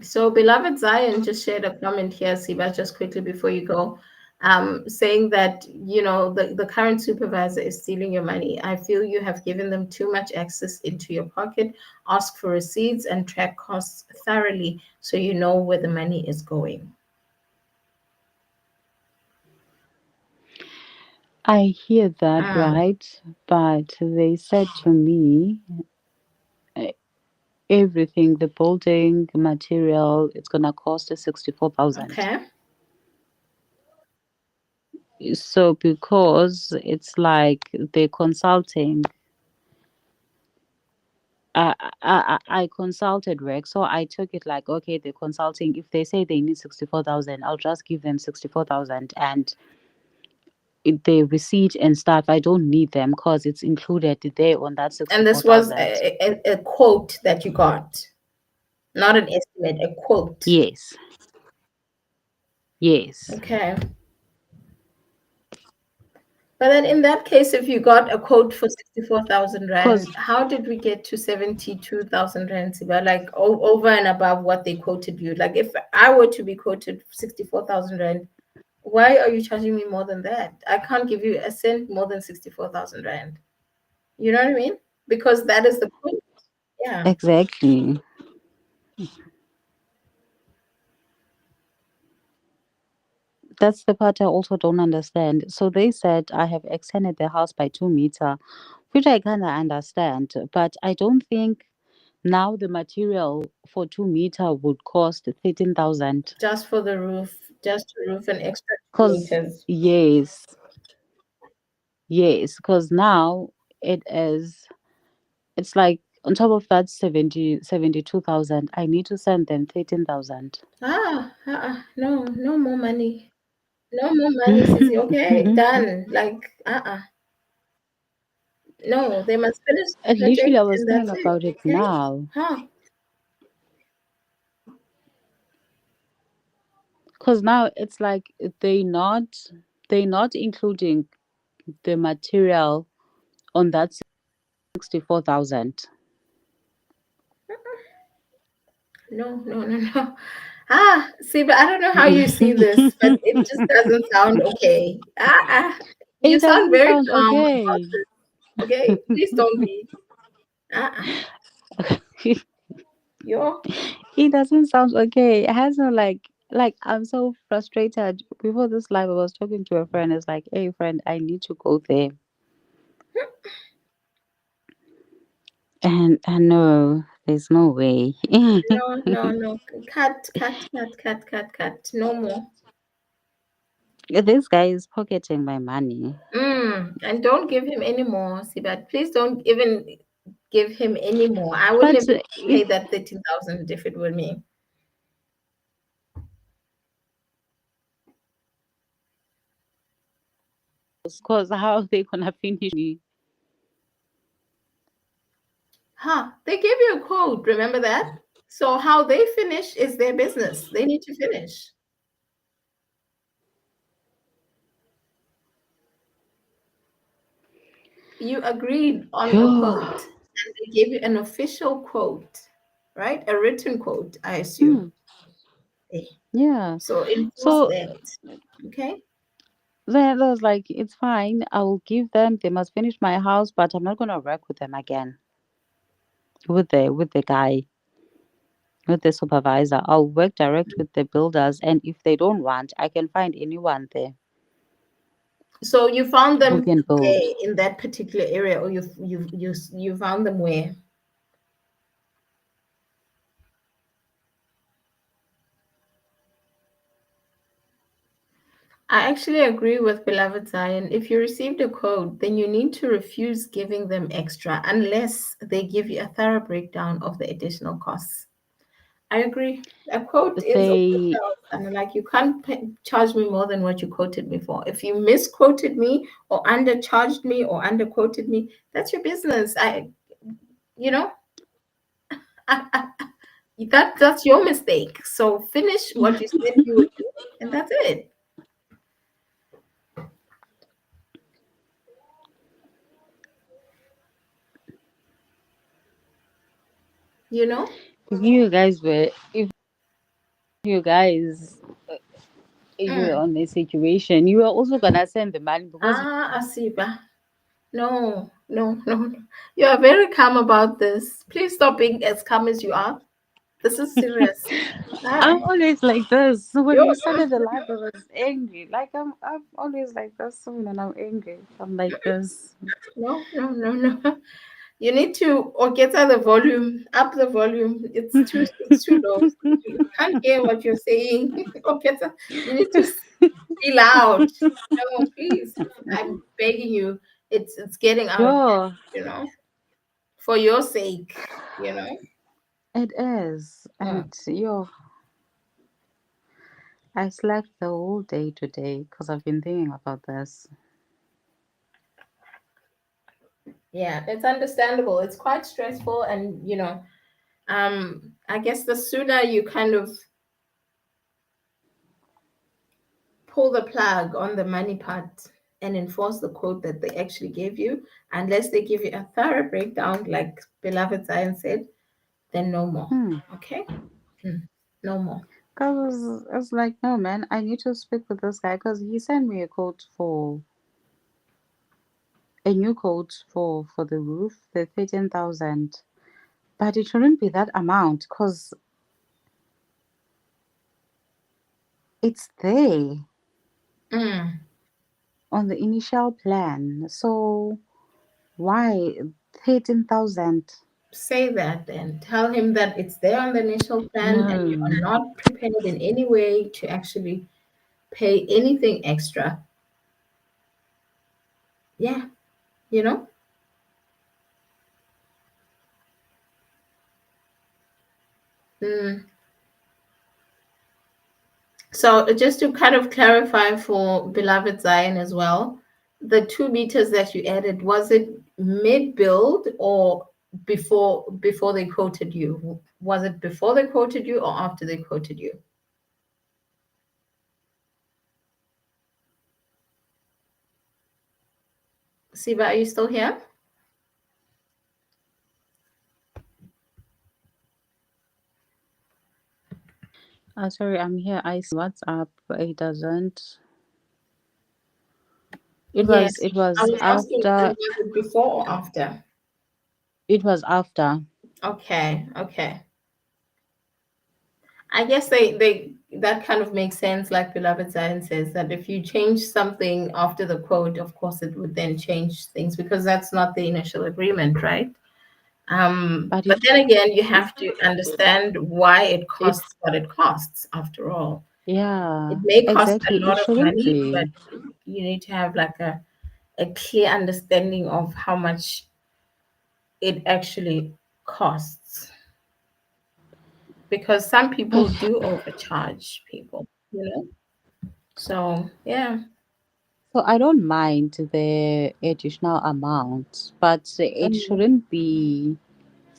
[SPEAKER 1] So, beloved Zion just shared a comment here, Siba, just quickly before you go, saying that the current supervisor is stealing your money. I feel you have given them too much access into your pocket. Ask for receipts and track costs thoroughly so you know where the money is going.
[SPEAKER 3] I hear that,
[SPEAKER 1] Mm,
[SPEAKER 3] right? But they said to me, eh, everything, the building material, it's gonna cost us 64,000.
[SPEAKER 1] okay.
[SPEAKER 3] So because it's like the consulting, I consulted work, so I took it like okay, the consulting. If they say they need 64,000, I'll just give them 64,000, and the receipt and stuff. I don't need them because it's included there on that
[SPEAKER 1] And
[SPEAKER 3] sixty-four
[SPEAKER 1] this was
[SPEAKER 3] thousand.
[SPEAKER 1] a quote that you got, not an estimate, a quote.
[SPEAKER 3] Yes, yes,
[SPEAKER 1] Okay. But then in that case, if you got a quote for 64,000
[SPEAKER 3] because
[SPEAKER 1] Rand, how did we get to 72,000 Rand, Siba? Like over and above what they quoted you. Like if I were to be quoted 64,000 Rand, why are you charging me more than that? I can't give you a cent more than 64,000 Rand. You know what I mean? Because that is the point. Yeah.
[SPEAKER 3] exactly. That's the part I also don't understand. So they said I have extended the house by 2 meter, which I kind of understand, but I don't think now the material for 2 meter would cost 13,000.
[SPEAKER 1] Just for the roof, just the roof and extra
[SPEAKER 3] Cause
[SPEAKER 1] meters.
[SPEAKER 3] yes, yes, because now it is. It's like on top of that 72,000. I need to send them 13,000.
[SPEAKER 1] No, no more money. No more money, Sissy. Okay, done. Like, no, they must finish the
[SPEAKER 3] And literally, I
[SPEAKER 1] project
[SPEAKER 3] was
[SPEAKER 1] and
[SPEAKER 3] thinking
[SPEAKER 1] that's it.
[SPEAKER 3] about it
[SPEAKER 1] Okay?
[SPEAKER 3] now.
[SPEAKER 1] Huh.
[SPEAKER 3] Because now it's like they not including the material on that 64,000.
[SPEAKER 1] No, no, no, no. See, but I don't know how you see this, but it just doesn't sound okay. You
[SPEAKER 3] It
[SPEAKER 1] sound
[SPEAKER 3] doesn't
[SPEAKER 1] very
[SPEAKER 3] sound
[SPEAKER 1] calm about
[SPEAKER 3] okay.
[SPEAKER 1] this. Okay, please don't be. Uh-uh. Yo.
[SPEAKER 3] It doesn't sound okay. It has no like I'm so frustrated. Before this live, I was talking to a friend. It's like, hey friend, I need to go there. And no, there's no way.
[SPEAKER 1] No, no, no. Cut, cut, cut, cut, cut, cut. No more.
[SPEAKER 3] This guy is pocketing my money.
[SPEAKER 1] And don't give him any more, Siba. Please don't even give him any more. I wouldn't
[SPEAKER 3] But
[SPEAKER 1] even
[SPEAKER 3] it
[SPEAKER 1] pay that 13,000 if it were me.
[SPEAKER 3] was cause how are they gonna finish me?
[SPEAKER 1] Huh? They gave you a code. Remember that? So how they finish is their business. They need to finish. You agreed on a quote, and they gave you an official quote, right? A written quote, I assume.
[SPEAKER 3] Hmm.
[SPEAKER 1] Eh,
[SPEAKER 3] Yeah.
[SPEAKER 1] so enforce
[SPEAKER 3] So
[SPEAKER 1] that. Okay.
[SPEAKER 3] then I was like, it's fine. I will give them. They must finish my house, but I'm not gonna work with them again. With the guy, with the supervisor. I'll work direct with the builders, and if they don't want, I can find anyone there
[SPEAKER 1] So you found
[SPEAKER 3] who
[SPEAKER 1] them
[SPEAKER 3] can build.
[SPEAKER 1] there in that particular area, or you found them where? I actually agree with beloved Zion. If you received a code, then you need to refuse giving them extra unless they give you a thorough breakdown of the additional costs. I agree. A quote is
[SPEAKER 3] They
[SPEAKER 1] official, and like you can't charge me more than what you quoted me for. If you misquoted me or undercharged me or underquoted me, that's your business. You know, that's your mistake. So finish what you said you would do, and that's it. You know.
[SPEAKER 3] if you guys were if you guys you were
[SPEAKER 1] Mm.
[SPEAKER 3] on a situation, you were also gonna send the money because
[SPEAKER 1] Asiba. No, no, no, no. You are very calm about this. Please stop being as calm as you are. This is serious.
[SPEAKER 3] I'm
[SPEAKER 1] Ah,
[SPEAKER 3] always like this. So when
[SPEAKER 1] yo,
[SPEAKER 3] we started the live, I was angry. Like I'm always like this. So when I'm angry, I'm like this.
[SPEAKER 1] no, no, no, no. You need to or get the volume, up the volume. It's too low. You can't hear what you're saying. Or you need to be loud. No, please. I'm begging you. It's getting out of hand,
[SPEAKER 3] Yo,
[SPEAKER 1] you know, for your sake, you know.
[SPEAKER 3] it is. And
[SPEAKER 1] Mm.
[SPEAKER 3] yo, I slept the whole day today because I've been thinking about this.
[SPEAKER 1] Yeah, it's understandable. It's quite stressful, and I guess the sooner you kind of pull the plug on the money part and enforce the quote that they actually gave you, unless they give you a thorough breakdown, like beloved Zion said, then no more.
[SPEAKER 3] Hmm.
[SPEAKER 1] Okay. Mm, no more.
[SPEAKER 3] Cause it's like, no man, I need to speak with this guy because he sent me a new quote for the roof, the 13,000. But it shouldn't be that amount because it's there
[SPEAKER 1] Mm,
[SPEAKER 3] on the initial plan. So why 13,000?
[SPEAKER 1] say that and tell him that it's there on the initial plan, and you are
[SPEAKER 3] No.
[SPEAKER 1] not prepared in any way to actually pay anything extra. Yeah, you know. Mm. So just to kind of clarify for beloved Zion as well, the 2 meters that you added, was it mid build or before they quoted you? Was it before they quoted you or after they quoted you? Siva, are you still here?
[SPEAKER 3] Sorry, I'm here. I see WhatsApp, but it doesn't.
[SPEAKER 1] Yes.
[SPEAKER 3] it
[SPEAKER 1] I
[SPEAKER 3] was
[SPEAKER 1] was asking,
[SPEAKER 3] after,
[SPEAKER 1] was it before or after?
[SPEAKER 3] it was after.
[SPEAKER 1] Okay, okay. I guess they that kind of makes sense, like Beloved Zion says, that if you change something after the quote, of course it would then change things because that's not the initial agreement, right?
[SPEAKER 3] But
[SPEAKER 1] But
[SPEAKER 3] it
[SPEAKER 1] then again, you have to understand why it
[SPEAKER 3] it
[SPEAKER 1] costs what it costs, after all. It
[SPEAKER 3] yeah,
[SPEAKER 1] may cost
[SPEAKER 3] exactly.
[SPEAKER 1] a
[SPEAKER 3] It
[SPEAKER 1] lot of
[SPEAKER 3] shouldn't
[SPEAKER 1] money, but
[SPEAKER 3] be.
[SPEAKER 1] you need to have like a clear understanding of how much it actually costs. Because some people do overcharge people, you know? So, yeah.
[SPEAKER 3] So I don't mind the additional amount, but it
[SPEAKER 1] Mm,
[SPEAKER 3] shouldn't be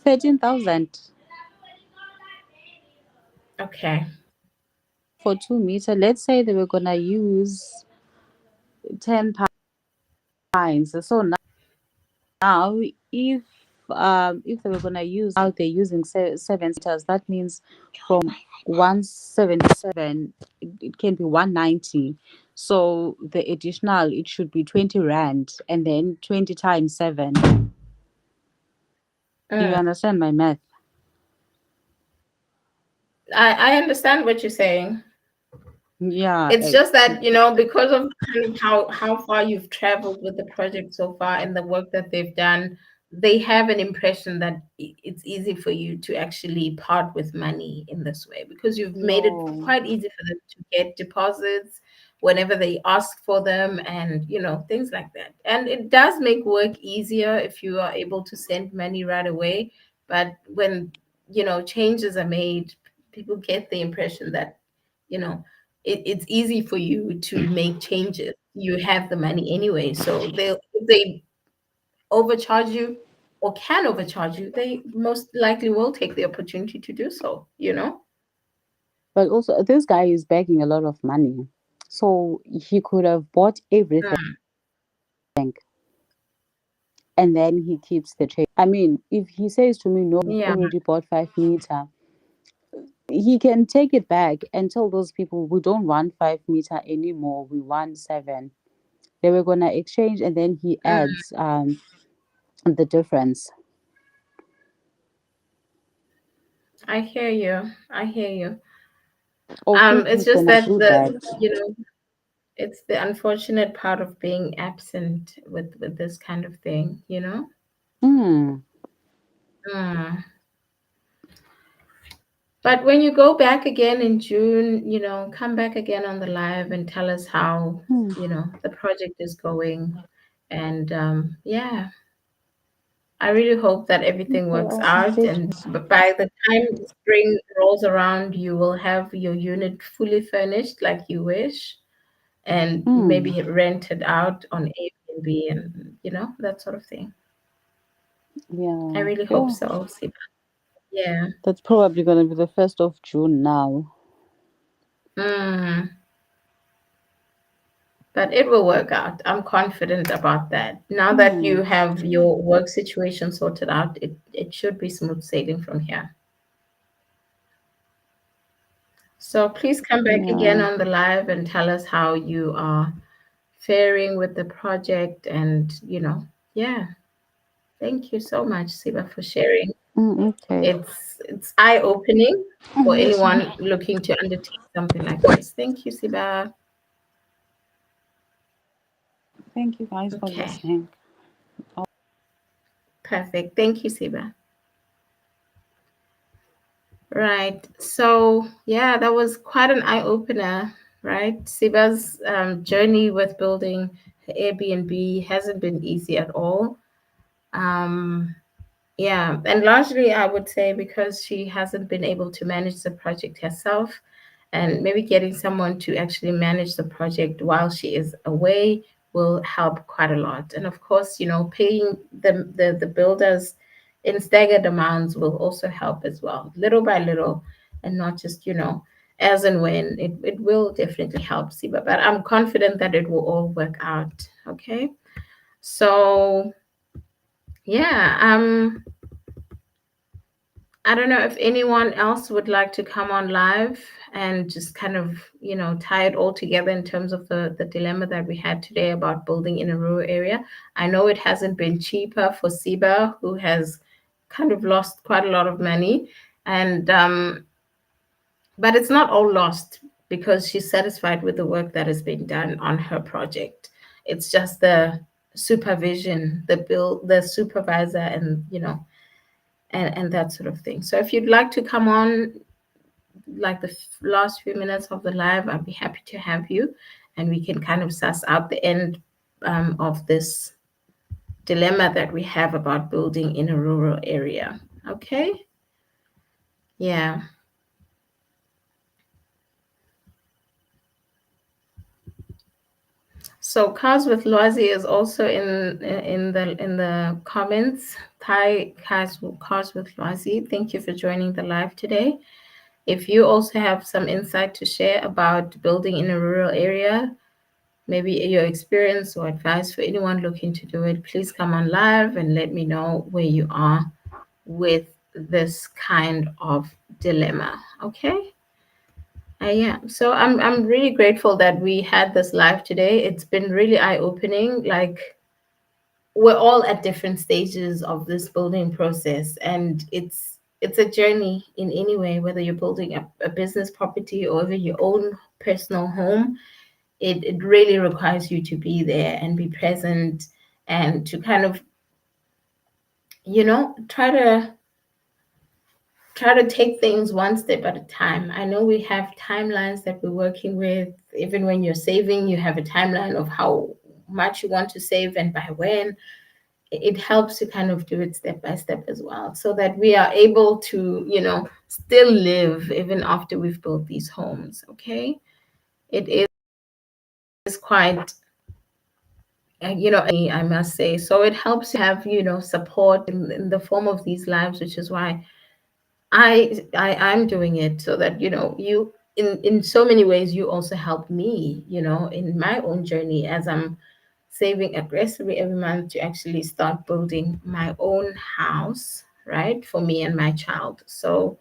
[SPEAKER 3] 13,000
[SPEAKER 1] okay.
[SPEAKER 3] for 2 meter. Let's say they were gonna use 10 pints. So now, if they were gonna use, now they're using 7 meters, that means from 177 it can be 190. So the additional, it should be 20 rand, and then 20 times 7. Do you
[SPEAKER 1] Mm.
[SPEAKER 3] understand my math?
[SPEAKER 1] I understand what you're saying.
[SPEAKER 3] Yeah.
[SPEAKER 1] It's just that, because of kind of how far you've traveled with the project so far and the work that they've done, they have an impression that it's easy for you to actually part with money in this way because you've made it
[SPEAKER 3] No.
[SPEAKER 1] quite easy for them to get deposits whenever they ask for them and, things like that. And it does make work easier if you are able to send money right away. But when, changes are made, people get the impression that, you know, it's easy for you to make changes. You have the money anyway, so if they overcharge you or can overcharge you, they most likely will take the opportunity to do so.
[SPEAKER 3] But also, this guy is begging a lot of money. So he could have bought everything
[SPEAKER 1] Mm,
[SPEAKER 3] and then he keeps the change. I mean, if he says to me, no, we've
[SPEAKER 1] yeah.
[SPEAKER 3] already bought 5 meter, he can take it back and tell those people, we don't want 5 meter anymore, we want 7. They were gonna exchange, and then he
[SPEAKER 1] Mm,
[SPEAKER 3] adds the difference.
[SPEAKER 1] I hear you. I hear you.
[SPEAKER 3] Okay,
[SPEAKER 1] It's
[SPEAKER 3] he's
[SPEAKER 1] just
[SPEAKER 3] gonna
[SPEAKER 1] that
[SPEAKER 3] do that.
[SPEAKER 1] it's the unfortunate part of being absent with this kind of thing.
[SPEAKER 3] Hmm.
[SPEAKER 1] Mm. But when you go back again in June, come back again on the live and tell us how,
[SPEAKER 3] Hmm.
[SPEAKER 1] the project is going. And yeah, I really hope that everything
[SPEAKER 3] Okay,
[SPEAKER 1] works
[SPEAKER 3] I'll
[SPEAKER 1] out.
[SPEAKER 3] update
[SPEAKER 1] And
[SPEAKER 3] you.
[SPEAKER 1] by the time spring rolls around, you will have your unit fully furnished like you wish and
[SPEAKER 3] Hmm.
[SPEAKER 1] maybe rented out on Airbnb and, that sort of thing. I
[SPEAKER 3] Yeah.
[SPEAKER 1] really hope
[SPEAKER 3] Yeah.
[SPEAKER 1] so, Siba. Yeah.
[SPEAKER 3] That's probably gonna be the 1st of June now.
[SPEAKER 1] Mm. But it will work out. I'm confident about that. Now that
[SPEAKER 3] Hmm.
[SPEAKER 1] you have your work situation sorted out, it should be smooth sailing from here. So please come back again
[SPEAKER 3] Yeah.
[SPEAKER 1] on the live and tell us how you are faring with the project. And, yeah, thank you so much, Siba, for sharing.
[SPEAKER 3] Okay.
[SPEAKER 1] It's eye-opening for
[SPEAKER 3] You too.
[SPEAKER 1] anyone looking to undertake something like this. Thank you, Siba.
[SPEAKER 3] Thank you guys for
[SPEAKER 1] Okay,
[SPEAKER 3] listening.
[SPEAKER 1] perfect. Thank you, Siba. Right. So, yeah, that was quite an eye opener, right? Siba's journey with building her Airbnb hasn't been easy at all. Um, yeah, and largely I would say because she hasn't been able to manage the project herself, and maybe getting someone to actually manage the project while she is away will help quite a lot. And of course, paying the builders in staggered amounts will also help as well, little by little, and not just, as and when. It will definitely help, Siba, but I'm confident that it will all work out. Okay. So yeah, I don't know if anyone else would like to come on live and just kind of, tie it all together in terms of the dilemma that we had today about building in a rural area. I know it hasn't been cheaper for Siba, who has kind of lost quite a lot of money. And but it's not all lost because she's satisfied with the work that has been done on her project. It's just the supervision, the supervisor, and and that sort of thing. So if you'd like to come on, like the last few minutes of the live, I'd be happy to have you, and we can kind of suss out the end of this dilemma that we have about building in a rural area. Okay? Yeah. So Cars with Loisy is also in the comments. Hi, Cars with Loisy. Thank you for joining the live today. If you also have some insight to share about building in a rural area, maybe your experience or advice for anyone looking to do it, please come on live and let me know where you are with this kind of dilemma. Okay? Yeah. So I'm really grateful that we had this live today. It's been really eye-opening. Like, we're all at different stages of this building process, and it's a journey in any way, whether you're building a business property or even your own personal home. It really requires you to be there and be present, and to kind of try to take things one step at a time. I know we have timelines that we're working with. Even when you're saving, you have a timeline of how much you want to save and by when. It helps to kind of do it step by step as well, so that we are able to, still live even after we've built these homes. Okay. It is quite, I must say. So it helps to have, support in the form of these lives, which is why I'm doing it, so that you, in so many ways, you also help me, in my own journey, as I'm saving aggressively every month to actually start building my own house, right, for me and my child. So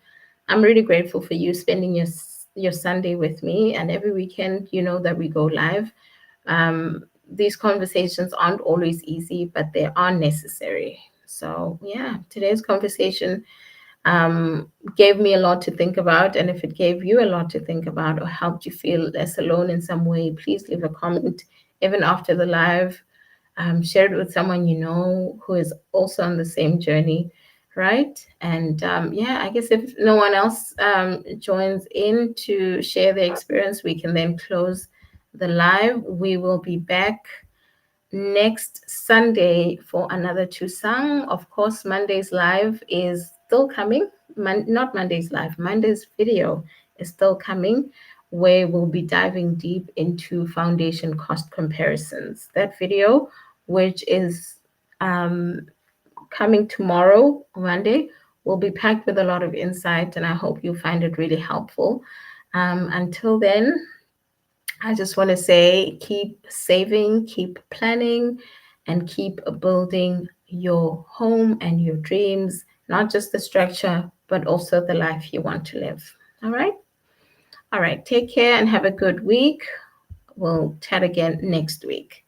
[SPEAKER 1] I'm really grateful for you spending your Sunday with me, and every weekend, that we go live. These conversations aren't always easy, but they are necessary. So yeah, today's conversation gave me a lot to think about. And if it gave you a lot to think about or helped you feel less alone in some way, please leave a comment even after the live. Share it with someone you know who is also on the same journey, right? And yeah, I guess if no one else joins in to share their experience, we can then close the live. We will be back next Sunday for another Thusang. Of course, Monday's live is still coming. Not Monday's live, Monday's video is still coming, where we'll be diving deep into foundation cost comparisons. That video, which is coming tomorrow, Monday, will be packed with a lot of insight, and I hope you find it really helpful. Until then, I just want to say, keep saving, keep planning, and keep building your home and your dreams, not just the structure, but also the life you want to live. All right? All right. Take care and have a good week. We'll chat again next week.